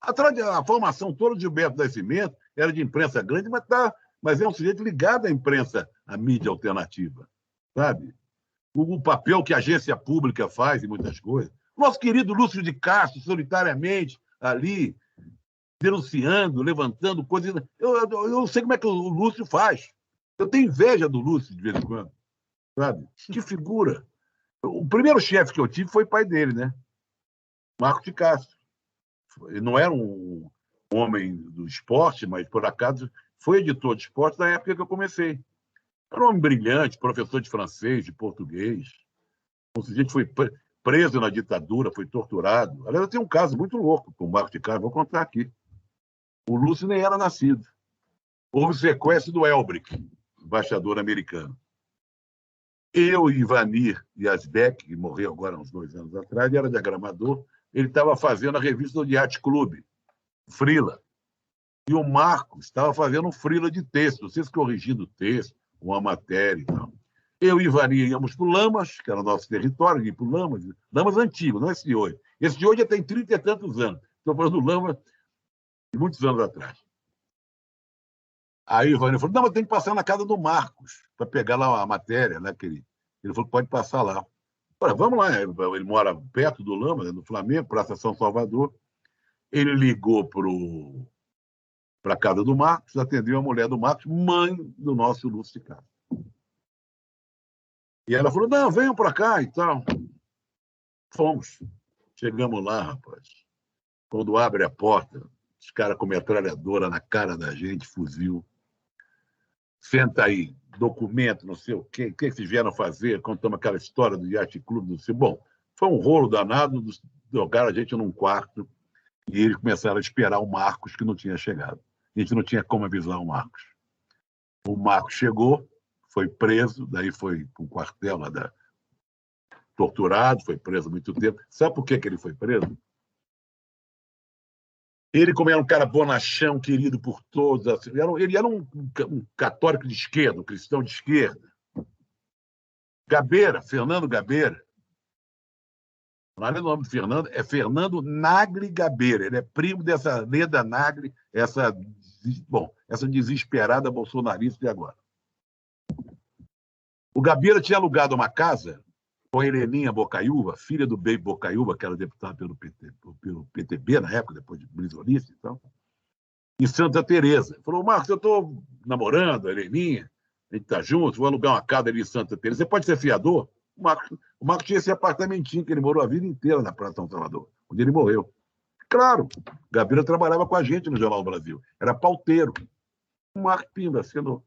A formação toda de Gilberto Nascimento era de imprensa grande, mas é um sujeito ligado à imprensa, à mídia alternativa, sabe? O papel que a agência pública faz em muitas coisas. Nosso querido Lúcio de Castro, solitariamente, ali, denunciando, levantando coisas. Eu não sei como é que o Lúcio faz. Eu tenho inveja do Lúcio, de vez em quando, sabe? Que figura. O primeiro chefe que eu tive foi o pai dele, né? Marcos de Castro. Ele não era um homem do esporte, mas, por acaso, foi editor de esporte na época que eu comecei. Era um homem brilhante, professor de francês, de português. Um sujeito foi preso na ditadura, foi torturado. Aliás, eu tenho um caso muito louco com o Marcos de Castro, vou contar aqui. O Lúcio nem era nascido. Houve o sequestro do Elbrick, embaixador americano. Eu, Ivanir Yazbek, que morreu agora há uns 2 anos atrás, ele era diagramador, ele estava fazendo a revista do Yacht Club, Frila. E o Marcos estava fazendo um frila de texto, vocês corrigindo o texto, uma matéria e tal. Eu e Ivanir íamos para o Lamas, que era o nosso território, ia para o Lamas antigo, não esse de hoje. Esse de hoje já tem 30 e tantos anos. Estou falando do Lamas de muitos anos atrás. Aí o Ivanildo falou, não, mas tem que passar na casa do Marcos para pegar lá a matéria, né? Ele falou, pode passar lá. Falei, vamos lá, ele mora perto do Lama, no Flamengo, Praça São Salvador. Ele ligou para a casa do Marcos, atendeu a mulher do Marcos, mãe do nosso Lúcio de Castro. E ela falou, não, venham para cá e tal. Fomos. Chegamos lá, rapaz. Quando abre a porta, os caras com metralhadora na cara da gente, fuzil. Senta aí, documento, não sei o quê. O que vocês vieram fazer? Contamos aquela história do Yacht Clube, não sei. Bom, foi um rolo danado, jogaram a gente num quarto e eles começaram a esperar o Marcos, que não tinha chegado. A gente não tinha como avisar o Marcos. O Marcos chegou, foi preso, daí foi para um quartel lá torturado, foi preso há muito tempo. Sabe por que ele foi preso? Ele, como era um cara bonachão, querido por todos, assim, ele era um católico de esquerda, um cristão de esquerda. Gabeira, Fernando Gabeira. Não é o nome do Fernando, é Fernando Nagli Gabeira. Ele é primo dessa Leda Nagli, essa desesperada bolsonarista de agora. O Gabeira tinha alugado uma casa com a Heleninha Bocaiúva, filha do Baby Bocaiúva, que era deputada pelo PTB na época, depois de Brizolice e tal, em Santa Teresa. Falou, Marcos, eu estou namorando a Heleninha, a gente está junto, vou alugar uma casa ali em Santa Teresa. Você pode ser fiador? O Marcos tinha esse apartamentinho que ele morou a vida inteira na Praça São Salvador, onde ele morreu. Claro, Gabeira trabalhava com a gente no Jornal do Brasil, era pauteiro. O Marcos Pimba assinou.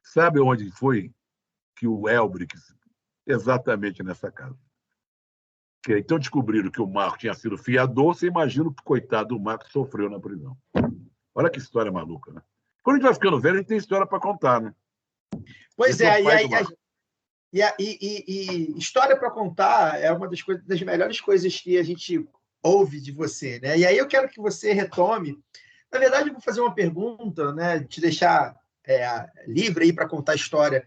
Sabe onde foi que o Elbrick, exatamente nessa casa? Então descobriram que o Marcos tinha sido fiador, você imagina o que o coitado do Marcos sofreu na prisão. Olha que história maluca, né? Quando a gente vai ficando velho, a gente tem história para contar, né? Pois é, e história para contar é uma das melhores coisas que a gente ouve de você, né? E aí eu quero que você retome. Na verdade, eu vou fazer uma pergunta, né? Te deixar livre aí para contar a história.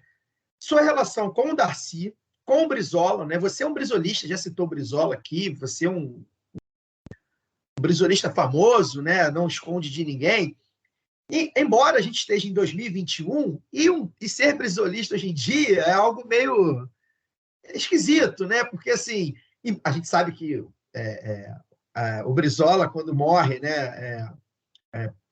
Sua relação com o Darcy, com o Brizola, né? Você é um brizolista, já citou o Brizola aqui, você é um brizolista famoso, né? Não esconde de ninguém. E, embora a gente esteja em 2021, e ser brizolista hoje em dia é algo meio esquisito, né? Porque, assim, a gente sabe que o Brizola, quando morre, né,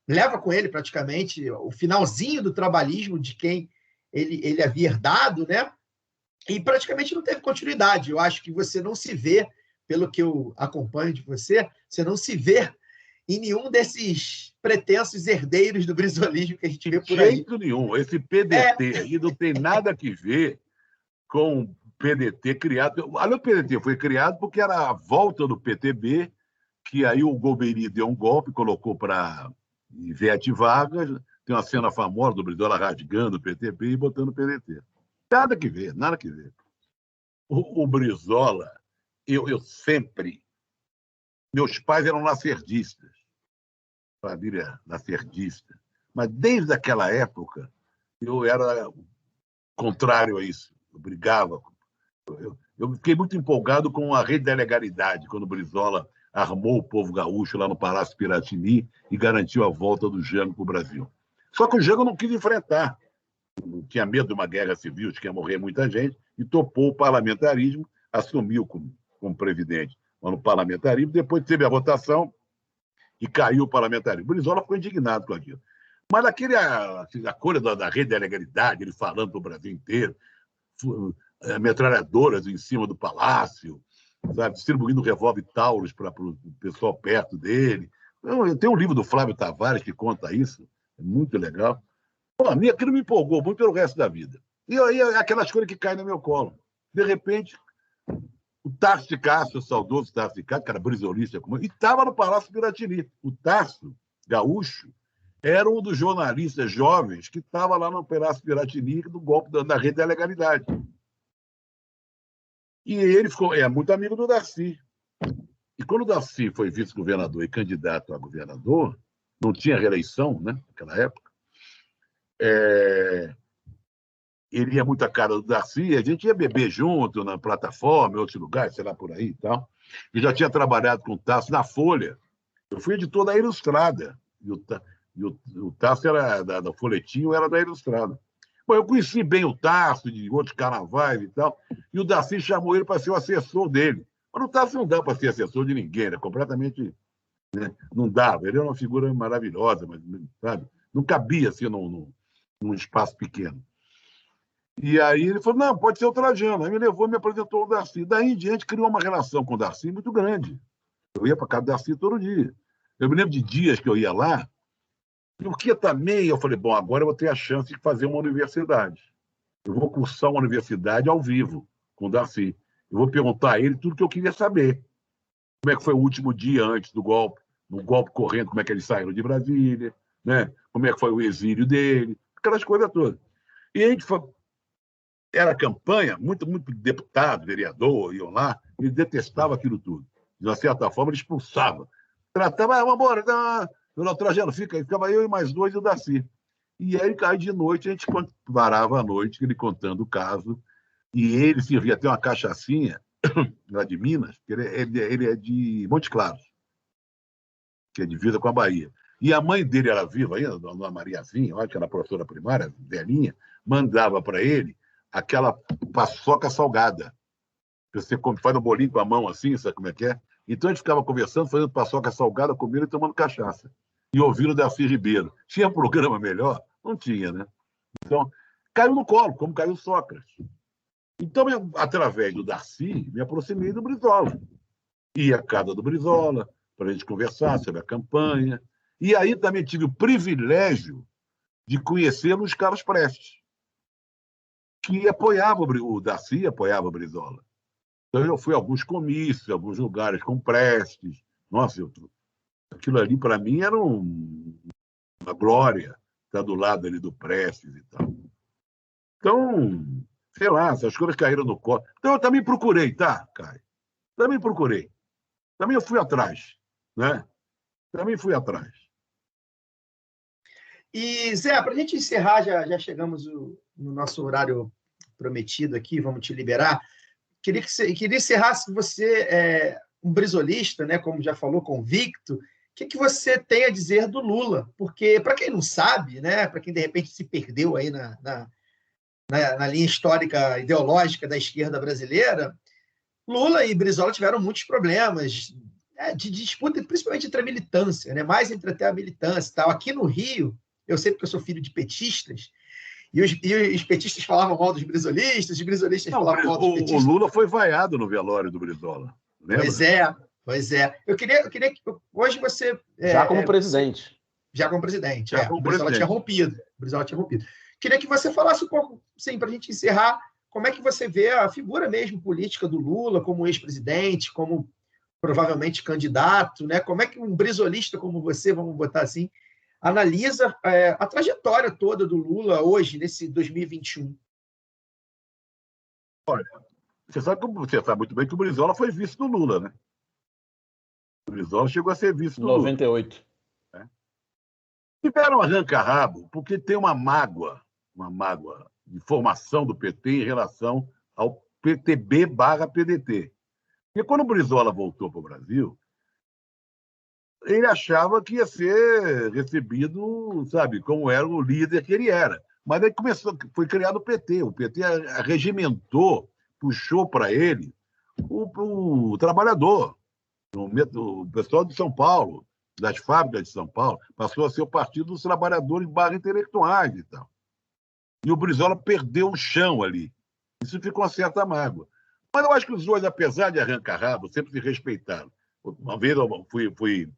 leva com ele praticamente o finalzinho do trabalhismo de quem ele havia herdado, né? E praticamente não teve continuidade. Eu acho que você não se vê, pelo que eu acompanho de você não se vê em nenhum desses pretensos herdeiros do brizolismo que a gente vê por aí. De jeito nenhum. Esse PDT aí não tem nada a ver com o PDT criado. Olha, o PDT foi criado porque era a volta do PTB, que aí o Golbery deu um golpe, colocou para Ivete Vargas, tem uma cena famosa do Brizola rasgando o PTB e botando o PDT. Nada que ver, nada que ver. O Brizola, eu sempre... Meus pais eram lacerdistas, família lacerdista, mas desde aquela época eu era contrário a isso, eu brigava. Eu fiquei muito empolgado com a rede da legalidade, quando o Brizola armou o povo gaúcho lá no Palácio Piratini e garantiu a volta do Jango para o Brasil. Só que o Jango não quis enfrentar, não tinha medo de uma guerra civil, de que ia morrer muita gente, e topou o parlamentarismo, assumiu como presidente no parlamentarismo, depois teve a votação e caiu o parlamentarismo. O Brizola ficou indignado com aquilo. Mas a coisa da rede da legalidade, ele falando para o Brasil inteiro, metralhadoras em cima do palácio, sabe, distribuindo revólver Taurus para o pessoal perto dele. Tem um livro do Flávio Tavares que conta isso, é muito legal. Pô, aquilo me empolgou muito pelo resto da vida. E aí aquelas coisas que caem no meu colo. De repente, o Tarso de Castro, o saudoso Tarso de Castro, que era brizolista, e estava no Palácio Piratini. O Tarso, gaúcho, era um dos jornalistas jovens que estava lá no Palácio Piratini do golpe da rede da legalidade. E ele é muito amigo do Darcy. E quando o Darcy foi vice-governador e candidato a governador, não tinha reeleição, né, naquela época, ele ia muito a cara do Darcy, a gente ia beber junto na plataforma, em outros lugares, sei lá, por aí e tal. Eu já tinha trabalhado com o Tasso na Folha. Eu fui editor da Ilustrada. E o Tasso era da Folhetinho, era da Ilustrada. Bom, eu conheci bem o Tasso, de outros carnavais e tal, e o Darcy chamou ele para ser o assessor dele. Mas o Tasso não dá para ser assessor de ninguém, né? Completamente, né? Não dava. Ele era uma figura maravilhosa, mas, sabe? Não cabia assim num espaço pequeno. E aí ele falou, não, pode ser o Trajano. Aí me levou e me apresentou o Darcy. Daí em diante criou uma relação com o Darcy muito grande. Eu ia para casa do Darcy todo dia. Eu me lembro de dias que eu ia lá, porque também eu falei, bom, agora eu vou ter a chance de fazer uma universidade. Eu vou cursar uma universidade ao vivo com o Darcy. Eu vou perguntar a ele tudo que eu queria saber. Como é que foi o último dia antes do golpe, no golpe correndo, como é que eles saíram de Brasília, né? Como é que foi o exílio dele, aquelas coisas todas. E a gente era campanha, muito deputado, vereador, iam lá, ele detestava aquilo tudo. De uma certa forma, ele expulsava. Tratava, vamos embora, o Trajano, fica aí. Ficava eu e mais dois e o Darcy. E aí, cai de noite, a gente varava a noite, ele contando o caso, e ele servia até uma cachaçinha, lá de Minas, que ele é de Montes Claros, que é divisa com a Bahia. E a mãe dele era viva ainda, a dona Mariazinha, que era professora primária, velhinha, mandava para ele aquela paçoca salgada. Você faz um bolinho com a mão assim, sabe como é que é? Então a gente ficava conversando, fazendo paçoca salgada, comendo e tomando cachaça. E ouvindo o Darcy Ribeiro. Tinha programa melhor? Não tinha, né? Então, caiu no colo, como caiu Sócrates. Então, através do Darcy, me aproximei do Brizola. Ia à casa do Brizola, para a gente conversar sobre a campanha. E aí também tive o privilégio de conhecer os Carlos Prestes, que apoiava o Darcy, apoiava o Brizola. Então, eu fui a alguns comícios, alguns lugares com Prestes. Nossa, aquilo ali, para mim, era uma glória, estar do lado ali do Prestes e tal. Então, sei lá, essas coisas caíram no colo. Então, eu também procurei, tá, Caio? Também procurei. Também eu fui atrás, né? Também fui atrás. E, Zé, para a gente encerrar, já chegamos no nosso horário prometido aqui, vamos te liberar. Queria encerrar se você um brisolista, né, como já falou, convicto. O que você tem a dizer do Lula? Porque, para quem não sabe, né, para quem de repente se perdeu aí na linha histórica ideológica da esquerda brasileira, Lula e Brizola tiveram muitos problemas de disputa, principalmente entre a militância, né, mais entre até a militância e tal. Aqui no Rio, eu sei porque eu sou filho de petistas, e os petistas falavam mal dos brizolistas, os brizolistas falavam mal dos petistas. O Lula foi vaiado no velório do Brizola. Lembra? Pois é. Eu queria que hoje você... Já como presidente. Já como presidente, como o Brizola tinha rompido. Queria que você falasse um pouco, sim, para a gente encerrar, como é que você vê a figura mesmo política do Lula como ex-presidente, como provavelmente candidato, né? Como é que um brizolista como você, vamos botar assim, analisa a trajetória toda do Lula hoje, nesse 2021? Olha, você sabe muito bem que o Brizola foi vice do Lula, né? O Brizola chegou a ser vice do 98. Lula. Né? Tiveram arranca-rabo, porque tem uma mágoa de formação do PT em relação ao PTB/PDT. Porque quando o Brizola voltou para o Brasil, ele achava que ia ser recebido, sabe, como era o líder que ele era. Mas aí foi criado o PT. O PT regimentou, puxou para ele o trabalhador, o pessoal de São Paulo, das fábricas de São Paulo, passou a ser o Partido dos Trabalhadores /intelectuais e tal. E o Brizola perdeu o chão ali. Isso ficou uma certa mágoa. Mas eu acho que os dois, apesar de arrancar-rabo, sempre se respeitaram. Uma vez eu fui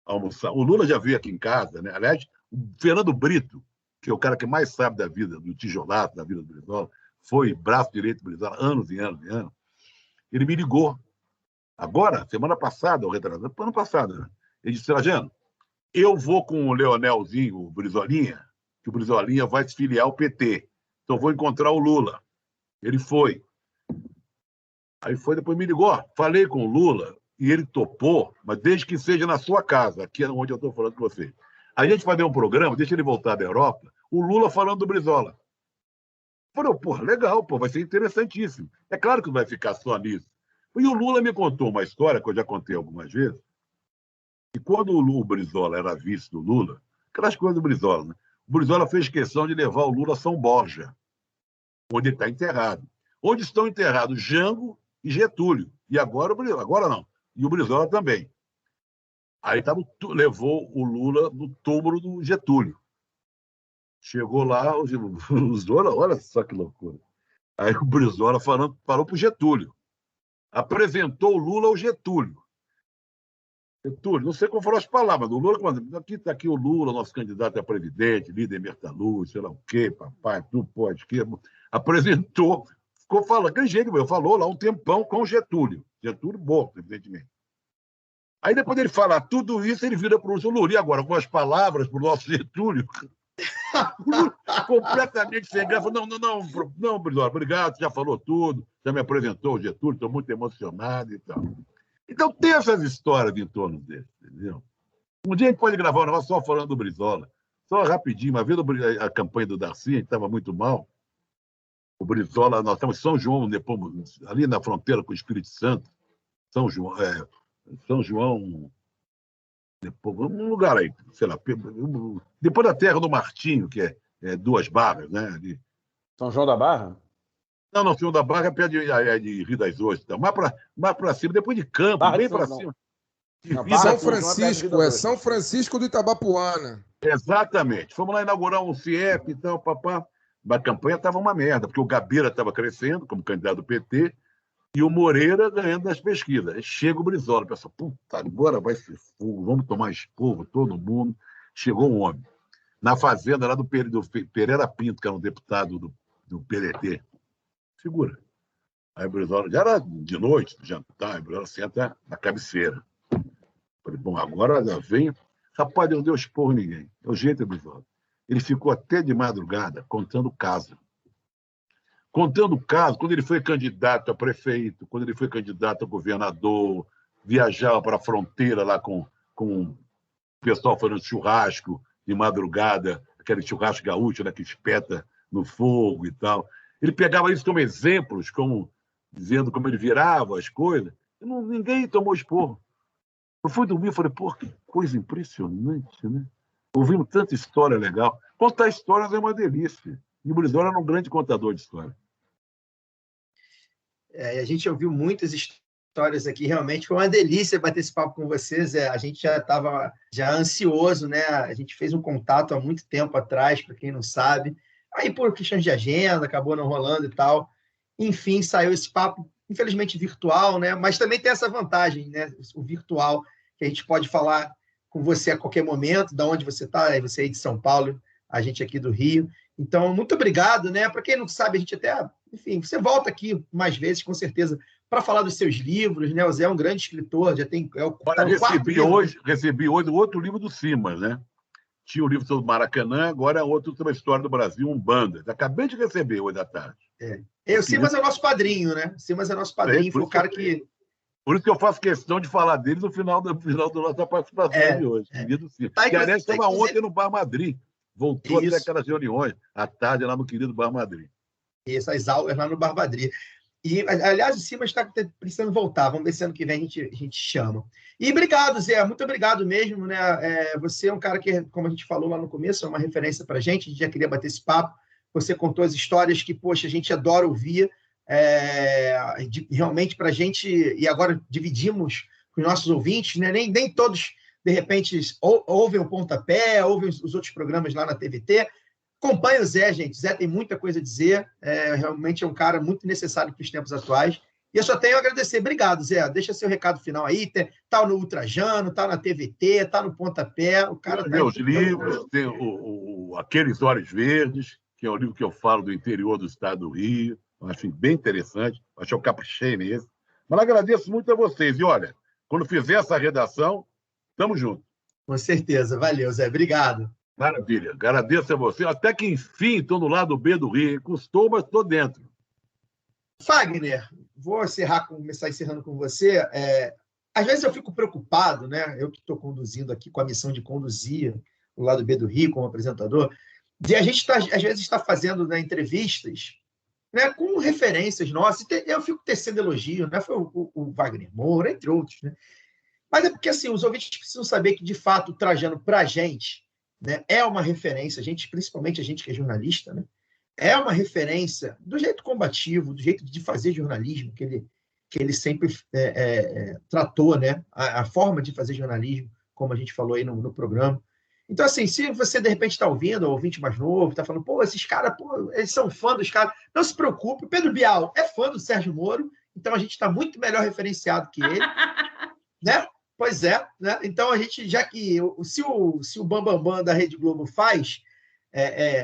almoçar. O Lula já veio aqui em casa, né? Aliás, o Fernando Brito, que é o cara que mais sabe da vida, do tijolato, da vida do Brizola, foi braço direito do Brizola, anos e anos e anos. Ele me ligou. Agora, semana passada, ou retrasado, ano passado, né? Ele disse, Trajano, eu vou com o Leonelzinho, o Brizolinha, que o Brizolinha vai se filiar ao PT. Então, vou encontrar o Lula. Ele foi. Aí foi, depois me ligou. Falei com o Lula e ele topou, mas desde que seja na sua casa, aqui é onde eu estou falando com você. A gente fazer um programa, deixa ele voltar da Europa, o Lula falando do Brizola. Falei, pô, legal, pô, vai ser interessantíssimo. É claro que não vai ficar só nisso. E o Lula me contou uma história que eu já contei algumas vezes, que quando o Brizola era vice do Lula, aquelas coisas do Brizola, né? O Brizola fez questão de levar o Lula a São Borja, onde ele está enterrado. Onde estão enterrados Jango e Getúlio. E agora não. E o Brizola também. Aí levou o Lula no túmulo do Getúlio. Chegou lá, os dois, olha só que loucura. Aí o Brizola falou para o Getúlio. Apresentou o Lula ao Getúlio. Getúlio, não sei como foram as palavras do Lula, mas aqui está aqui o Lula, nosso candidato a presidente, líder Mertaluz, sei lá o quê, papai, tu pode, que apresentou, ficou falando, aquele jeito, falou lá um tempão com o Getúlio morto, evidentemente. Aí depois dele falar tudo isso, ele vira para o Lula, e agora, com as palavras para o nosso Getúlio, completamente sem graça, não, Brizola, obrigado, já falou tudo, já me apresentou o Getúlio, estou muito emocionado e tal. Então tem essas histórias em torno dele, entendeu? Um dia a gente pode gravar um negócio só falando do Brizola, só rapidinho, uma vez a campanha do Darcy, a gente estava muito mal, o Brizola, nós estamos em São João, ali na fronteira com o Espírito Santo, São João, um lugar aí, sei lá, depois da terra do Martinho, que é Duas Barras, né? Ali. São João da Barra? Não, São João da Barra é perto de Rio das Ostras, então, mais para cima, depois de Campos, Barra bem de São para cima. São Francisco, São Francisco do Itabapuana. Exatamente. Fomos lá inaugurar um CIEP e tal, papá. A campanha estava uma merda, porque o Gabeira estava crescendo como candidato do PT e o Moreira ganhando nas pesquisas. Aí chega o Brizola, pensa, puta, agora vai ser fogo, vamos tomar esporro, todo mundo. Chegou um homem. Na fazenda lá do Pereira Pinto, que era um deputado do PDT. Segura. Aí o Brizola, já era de noite, jantar, o Brizola senta na cabeceira. Falei, bom, agora vem. Rapaz, não deu esporro em ninguém. É o jeito do Brizola. Ele ficou até de madrugada contando caso. Contando caso, quando ele foi candidato a prefeito, quando ele foi candidato a governador, viajava para a fronteira lá com o pessoal fazendo churrasco de madrugada, aquele churrasco gaúcho, né, que espeta no fogo e tal. Ele pegava isso como exemplos, dizendo como ele virava as coisas. E ninguém tomou esporro. Eu fui dormir e falei, pô, que coisa impressionante, né? Ouvimos tanta história legal. Contar histórias é uma delícia. E o Brizola era um grande contador de histórias. A gente ouviu muitas histórias aqui, realmente foi uma delícia bater esse papo com vocês. A gente já estava ansioso, né? A gente fez um contato há muito tempo atrás, para quem não sabe. Aí, por questões de agenda, acabou não rolando e tal. Enfim, saiu esse papo, infelizmente virtual, né? Mas também tem essa vantagem, né? O virtual, que a gente pode falar com você a qualquer momento, de onde você está, você aí de São Paulo, a gente aqui do Rio. Então, muito obrigado, né? Para quem não sabe, a gente até... Enfim, você volta aqui mais vezes, com certeza, para falar dos seus livros, né? O Zé é um grande escritor, já tem... Recebi hoje o outro livro do Simas, né? Tinha o livro sobre o Maracanã, agora é outro sobre a história do Brasil, Umbanda. Acabei de receber hoje à tarde. O Simas é o nosso padrinho, né? O Simas é nosso padrinho, foi o cara que... Por isso que eu faço questão de falar dele no final da nossa participação de hoje. Querido Simas. Que, aliás, estava ontem no Bar Madrid. Voltou até aquelas reuniões à tarde lá no querido Bar Madrid. Essas aulas lá no Bar Madrid. E, aliás, o Simas está precisando voltar. Vamos ver se ano que vem a gente chama. E obrigado, Zé. Muito obrigado mesmo, né? Você é um cara que, como a gente falou lá no começo, é uma referência para a gente. A gente já queria bater esse papo. Você contou as histórias que, poxa, a gente adora ouvir. Realmente para a gente... E agora dividimos com os nossos ouvintes, né? Nem todos, de repente, ouvem o Pontapé, ouvem os outros programas lá na TVT. Acompanhe o Zé, gente. O Zé tem muita coisa a dizer. Realmente é um cara muito necessário para os tempos atuais. E eu só tenho a agradecer. Obrigado, Zé. Deixa seu recado final aí. Tá no Ultrajano, tá na TVT, tá no Pontapé. O cara meus livros, tem Aqueles Olhos Verdes, que é o livro que eu falo do interior do estado do Rio. Eu acho bem interessante. Acho que eu caprichei nesse. Mas agradeço muito a vocês. E olha, quando fizer essa redação, estamos juntos. Com certeza. Valeu, Zé. Obrigado. Maravilha. Agradeço a você. Até que, enfim, estou no lado B do Rio. Custou, mas estou dentro. Fagner, vou começar encerrando com você. Às vezes eu fico preocupado, né? Eu que estou conduzindo aqui com a missão de conduzir o lado B do Rio como apresentador, de a gente às vezes está fazendo, né, entrevistas, né, com referências nossas. Eu fico tecendo elogio, né? Foi o Wagner Moura, entre outros, né? Mas é porque assim, os ouvintes precisam saber que, de fato, o Trajano, para a gente, né, é uma referência, principalmente a gente que é jornalista, né, é uma referência do jeito combativo, do jeito de fazer jornalismo, que ele sempre tratou, né, a forma de fazer jornalismo, como a gente falou aí no programa. Então, assim, se você, de repente, está ouvindo, ou ouvinte mais novo, está falando, pô, esses caras, eles são fã dos caras, não se preocupe, o Pedro Bial é fã do Sérgio Moro, então a gente está muito melhor referenciado que ele, né? Pois é, né? Então a gente, já que se o Bambambam da Rede Globo faz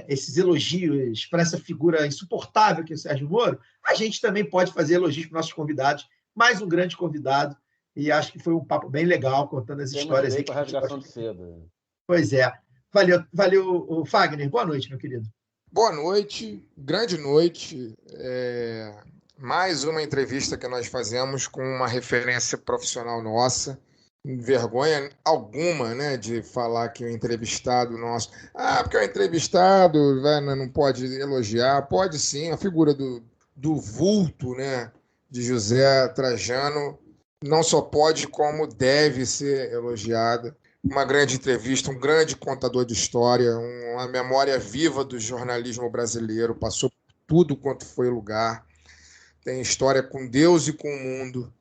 esses elogios para essa figura insuportável que é o Sérgio Moro, a gente também pode fazer elogios para nossos convidados, mais um grande convidado, e acho que foi um papo bem legal, contando as histórias aí. Com a rasgação de seda. Pois é. Valeu, Fagner. Boa noite, meu querido. Boa noite, grande noite. Mais uma entrevista que nós fazemos com uma referência profissional nossa. Vergonha alguma, né, de falar que o entrevistado nosso... porque o entrevistado não pode elogiar. Pode sim, a figura do vulto, né, de José Trajano não só pode, como deve ser elogiada. Uma grande entrevista, um grande contador de história, uma memória viva do jornalismo brasileiro, passou por tudo quanto foi lugar, tem história com Deus e com o mundo,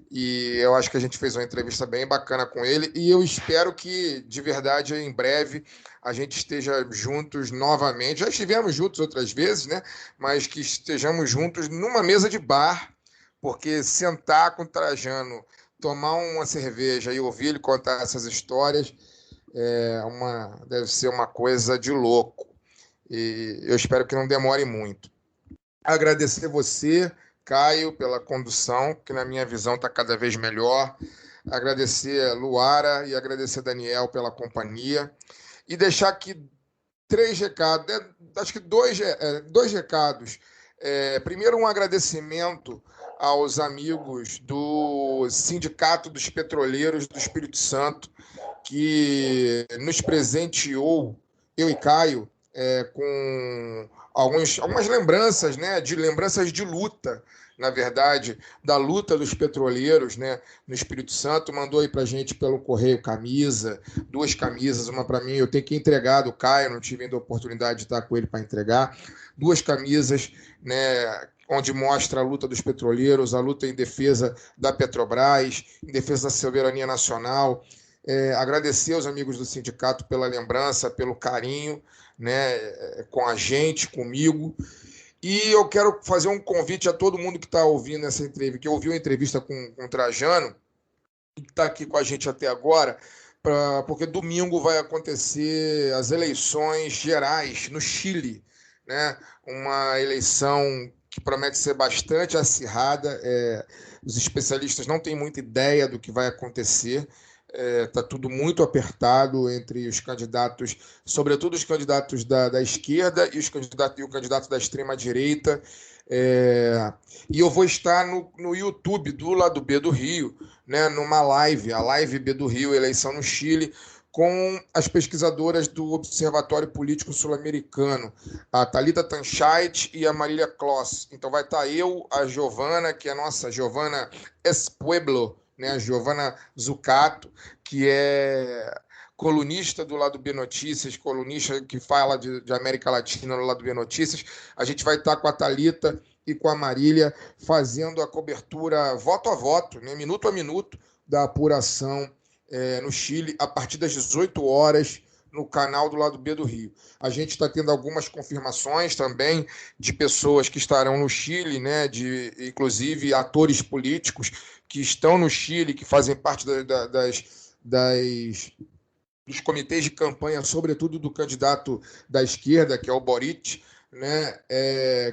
e eu acho que a gente fez uma entrevista bem bacana com ele, e eu espero que, de verdade, em breve, a gente esteja juntos novamente. Já estivemos juntos outras vezes, né? Mas que estejamos juntos numa mesa de bar, porque sentar com o Trajano, tomar uma cerveja e ouvir ele contar essas histórias deve ser uma coisa de louco. E eu espero que não demore muito. Agradecer você, Caio, pela condução, que na minha visão está cada vez melhor. Agradecer a Luara e agradecer a Daniel pela companhia. E deixar aqui 3 recados, acho que dois recados. Primeiro, um agradecimento aos amigos do Sindicato dos Petroleiros do Espírito Santo, que nos presenteou, eu e Caio, com algumas lembranças, né, lembranças de luta, na verdade, da luta dos petroleiros, né, no Espírito Santo. Mandou aí pra gente pelo correio camisa, 2 camisas, uma para mim, eu tenho que entregar do Caio, não tive ainda a oportunidade de estar com ele para entregar. 2 camisas, né, onde mostra a luta dos petroleiros, a luta em defesa da Petrobras, em defesa da soberania nacional. Agradecer aos amigos do sindicato pela lembrança, pelo carinho, né, com a gente, comigo. E eu quero fazer um convite a todo mundo que está ouvindo essa entrevista, que ouviu a entrevista com o Trajano, e que está aqui com a gente até agora, porque domingo vai acontecer as eleições gerais no Chile, né? Uma eleição que promete ser bastante acirrada. Os especialistas não têm muita ideia do que vai acontecer. Está tudo muito apertado entre os candidatos, sobretudo os candidatos da esquerda e o candidato da extrema-direita. E eu vou estar no YouTube do Lado B do Rio, né, numa live, a Live B do Rio, eleição no Chile, com as pesquisadoras do Observatório Político Sul-Americano, a Thalita Tanchait e a Marília Kloss. Então vai estar eu, a Giovana, que é a nossa Giovana Espueblo, né, a Giovana Zucato, que é colunista do Lado B Notícias, colunista que fala de América Latina no Lado B Notícias. A gente vai estar com a Thalita e com a Marília fazendo a cobertura voto a voto, né, minuto a minuto, da apuração no Chile, a partir das 18 horas, no canal do Lado B do Rio. A gente está tendo algumas confirmações também de pessoas que estarão no Chile, né, inclusive atores políticos que estão no Chile, que fazem parte dos comitês de campanha, sobretudo do candidato da esquerda, que é o Boric, né,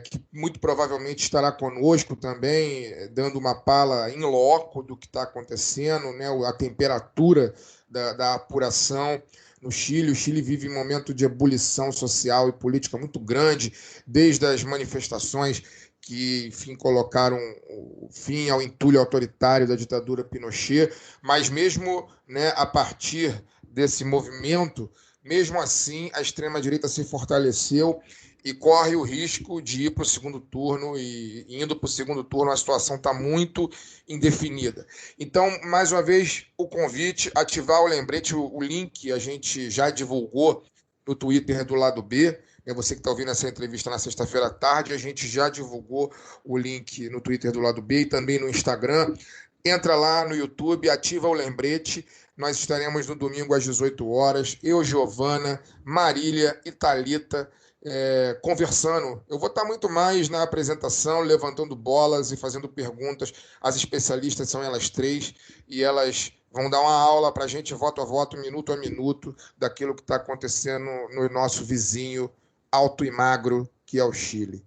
que muito provavelmente estará conosco também, dando uma pala in loco do que está acontecendo, né, a temperatura da apuração no Chile. O Chile vive um momento de ebulição social e política muito grande, desde as manifestações que, enfim, colocaram o fim ao entulho autoritário da ditadura Pinochet, mas mesmo, né, a partir desse movimento Mesmo assim, a extrema-direita se fortaleceu e corre o risco de ir para o segundo turno, e indo para o segundo turno a situação está muito indefinida. Então, mais uma vez, o convite, ativar o lembrete, o link a gente já divulgou no Twitter do Lado B. Você que está ouvindo essa entrevista na sexta-feira à tarde, a gente já divulgou o link no Twitter do Lado B e também no Instagram. Entra lá no YouTube, ativa o lembrete. Nós estaremos no domingo às 18 horas. Eu, Giovana, Marília e Thalita conversando. Eu vou estar muito mais na apresentação, levantando bolas e fazendo perguntas. As especialistas são elas três e elas vão dar uma aula para a gente, voto a voto, minuto a minuto, daquilo que está acontecendo no nosso vizinho alto e magro, que é o Chile.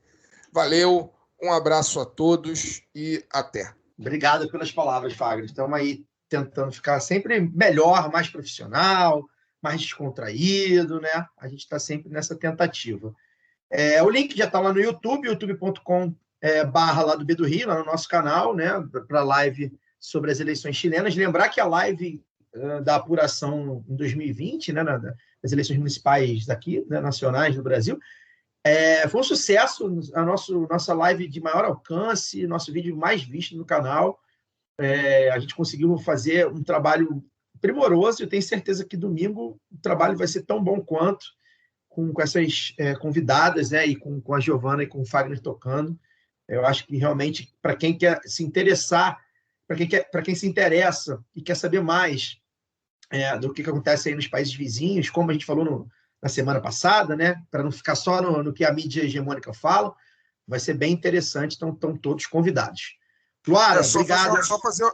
Valeu, um abraço a todos e até. Obrigado pelas palavras, Fagner. Estamos aí tentando ficar sempre melhor, mais profissional, mais descontraído, né? A gente está sempre nessa tentativa. O link já está lá no YouTube, youtube.com/Lado B do Rio, lá no nosso canal, né? Para a live sobre as eleições chilenas. Lembrar que a live da apuração em 2020, né, das eleições municipais daqui, né, nacionais do Brasil, foi um sucesso, nossa live de maior alcance, nosso vídeo mais visto no canal. A gente conseguiu fazer um trabalho primoroso e eu tenho certeza que domingo o trabalho vai ser tão bom quanto, com essas convidadas, né, e com a Giovana e com o Fagner tocando. Eu acho que realmente, para quem quer se interessar, para quem se interessa e quer saber mais do que acontece aí nos países vizinhos, como a gente falou na semana passada, né? Para não ficar só no que a mídia hegemônica fala, vai ser bem interessante, então estão todos convidados. Luara, obrigado.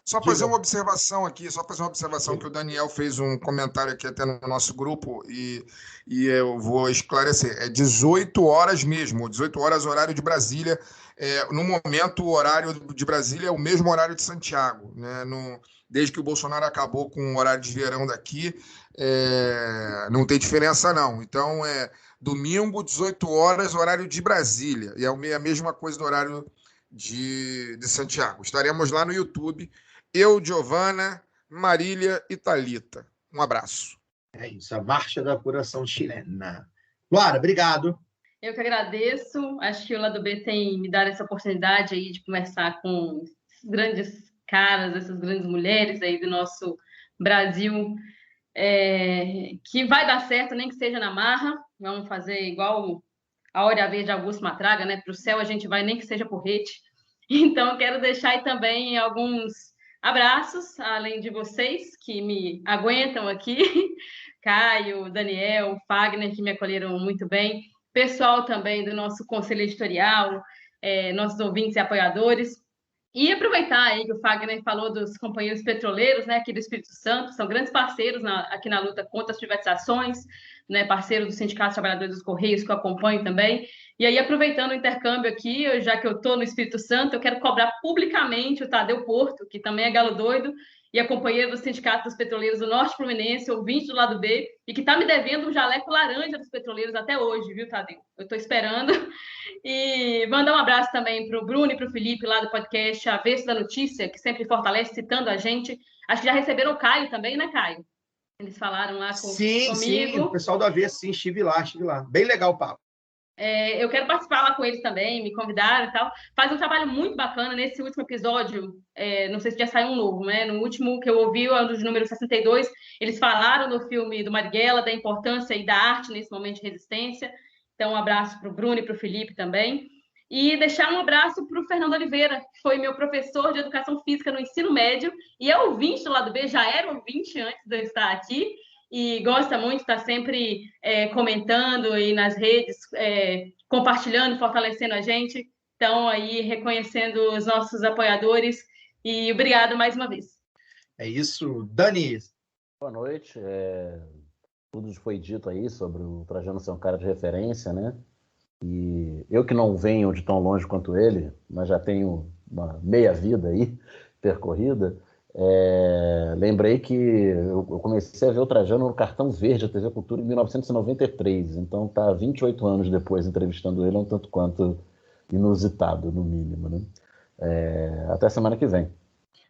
Só fazer uma observação aqui, que o Daniel fez um comentário aqui até no nosso grupo e eu vou esclarecer. É 18 horas mesmo, 18 horas horário de Brasília. No momento, o horário de Brasília é o mesmo horário de Santiago, né? Desde que o Bolsonaro acabou com o horário de verão daqui, não tem diferença, não. Então, domingo, 18 horas, horário de Brasília. E é a mesma coisa do horário de Santiago. Estaremos lá no YouTube. Eu, Giovana, Marília e Thalita. Um abraço. É isso, a marcha da apuração chilena. Luara, obrigado. Eu que agradeço. Acho que o Lado B tem me dado essa oportunidade aí de conversar com esses grandes caras, essas grandes mulheres aí do nosso Brasil, que vai dar certo, nem que seja na marra. Vamos fazer igual a Hora Verde Augusto Matraga, né? Para o céu a gente vai, nem que seja porrete. Então, quero deixar aí também alguns abraços, além de vocês que me aguentam aqui, Caio, Daniel, Fagner, que me acolheram muito bem, pessoal também do nosso conselho editorial, nossos ouvintes e apoiadores. E aproveitar aí que o Fagner falou dos companheiros petroleiros, né, aqui do Espírito Santo, são grandes parceiros aqui na luta contra as privatizações, né, parceiro do Sindicato dos Trabalhadores dos Correios, que eu acompanho também. E aí, aproveitando o intercâmbio aqui, já que eu estou no Espírito Santo, eu quero cobrar publicamente o Tadeu Porto, que também é galo doido, e é companheiro do Sindicato dos Petroleiros do Norte Fluminense, ouvinte do Lado B, e que está me devendo um jaleco laranja dos petroleiros até hoje, viu, Tadeu? Eu estou esperando. E mandar um abraço também para o Bruno e para o Felipe, lá do podcast Avesso da Notícia, que sempre fortalece, citando a gente. Acho que já receberam o Caio também, né, Caio? Eles falaram lá comigo. Sim, o pessoal do Avesso, sim, estive lá. Bem legal o papo. Eu quero participar lá com eles também, me convidaram e tal. Faz um trabalho muito bacana. Nesse último episódio, não sei se já saiu um novo, né? No último que eu ouvi, o ano de número 62, eles falaram no filme do Marighella, da importância e da arte nesse momento de resistência. Então, um abraço para o Bruno e para o Felipe também. E deixar um abraço para o Fernando Oliveira, que foi meu professor de Educação Física no ensino médio e é ouvinte do Lado B, já era ouvinte antes de eu estar aqui. E gosta muito, está sempre comentando aí nas redes, compartilhando, fortalecendo a gente. Então, aí, reconhecendo os nossos apoiadores. E obrigado mais uma vez. É isso. Dani. Boa noite. Tudo foi dito aí sobre o Trajano ser um cara de referência, né? E eu que não venho de tão longe quanto ele, mas já tenho uma meia vida aí percorrida, lembrei que eu comecei a ver o Trajano no Cartão Verde da TV Cultura em 1993, então tá 28 anos depois entrevistando ele, é um tanto quanto inusitado, no mínimo, né? Até semana que vem.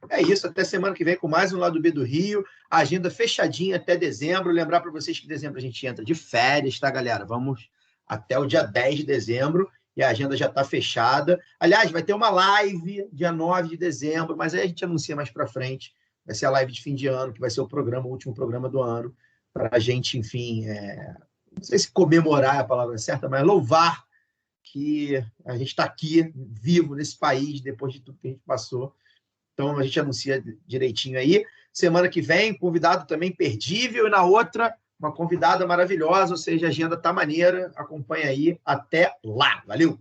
É isso, até semana que vem com mais um Lado B do Rio. Agenda fechadinha até dezembro. Lembrar para vocês que em dezembro a gente entra de férias, tá, galera? Vamos até o dia 10 de dezembro e a agenda já está fechada. Aliás, vai ter uma live dia 9 de dezembro, mas aí a gente anuncia mais para frente. Vai ser a live de fim de ano, que vai ser o último programa do ano, para a gente, enfim, não sei se comemorar é a palavra certa, mas louvar que a gente está aqui, vivo nesse país, depois de tudo que a gente passou. Então, a gente anuncia direitinho aí. Semana que vem, convidado também imperdível, e na outra, uma convidada maravilhosa, ou seja, a agenda tá maneira. Acompanha aí. Até lá. Valeu!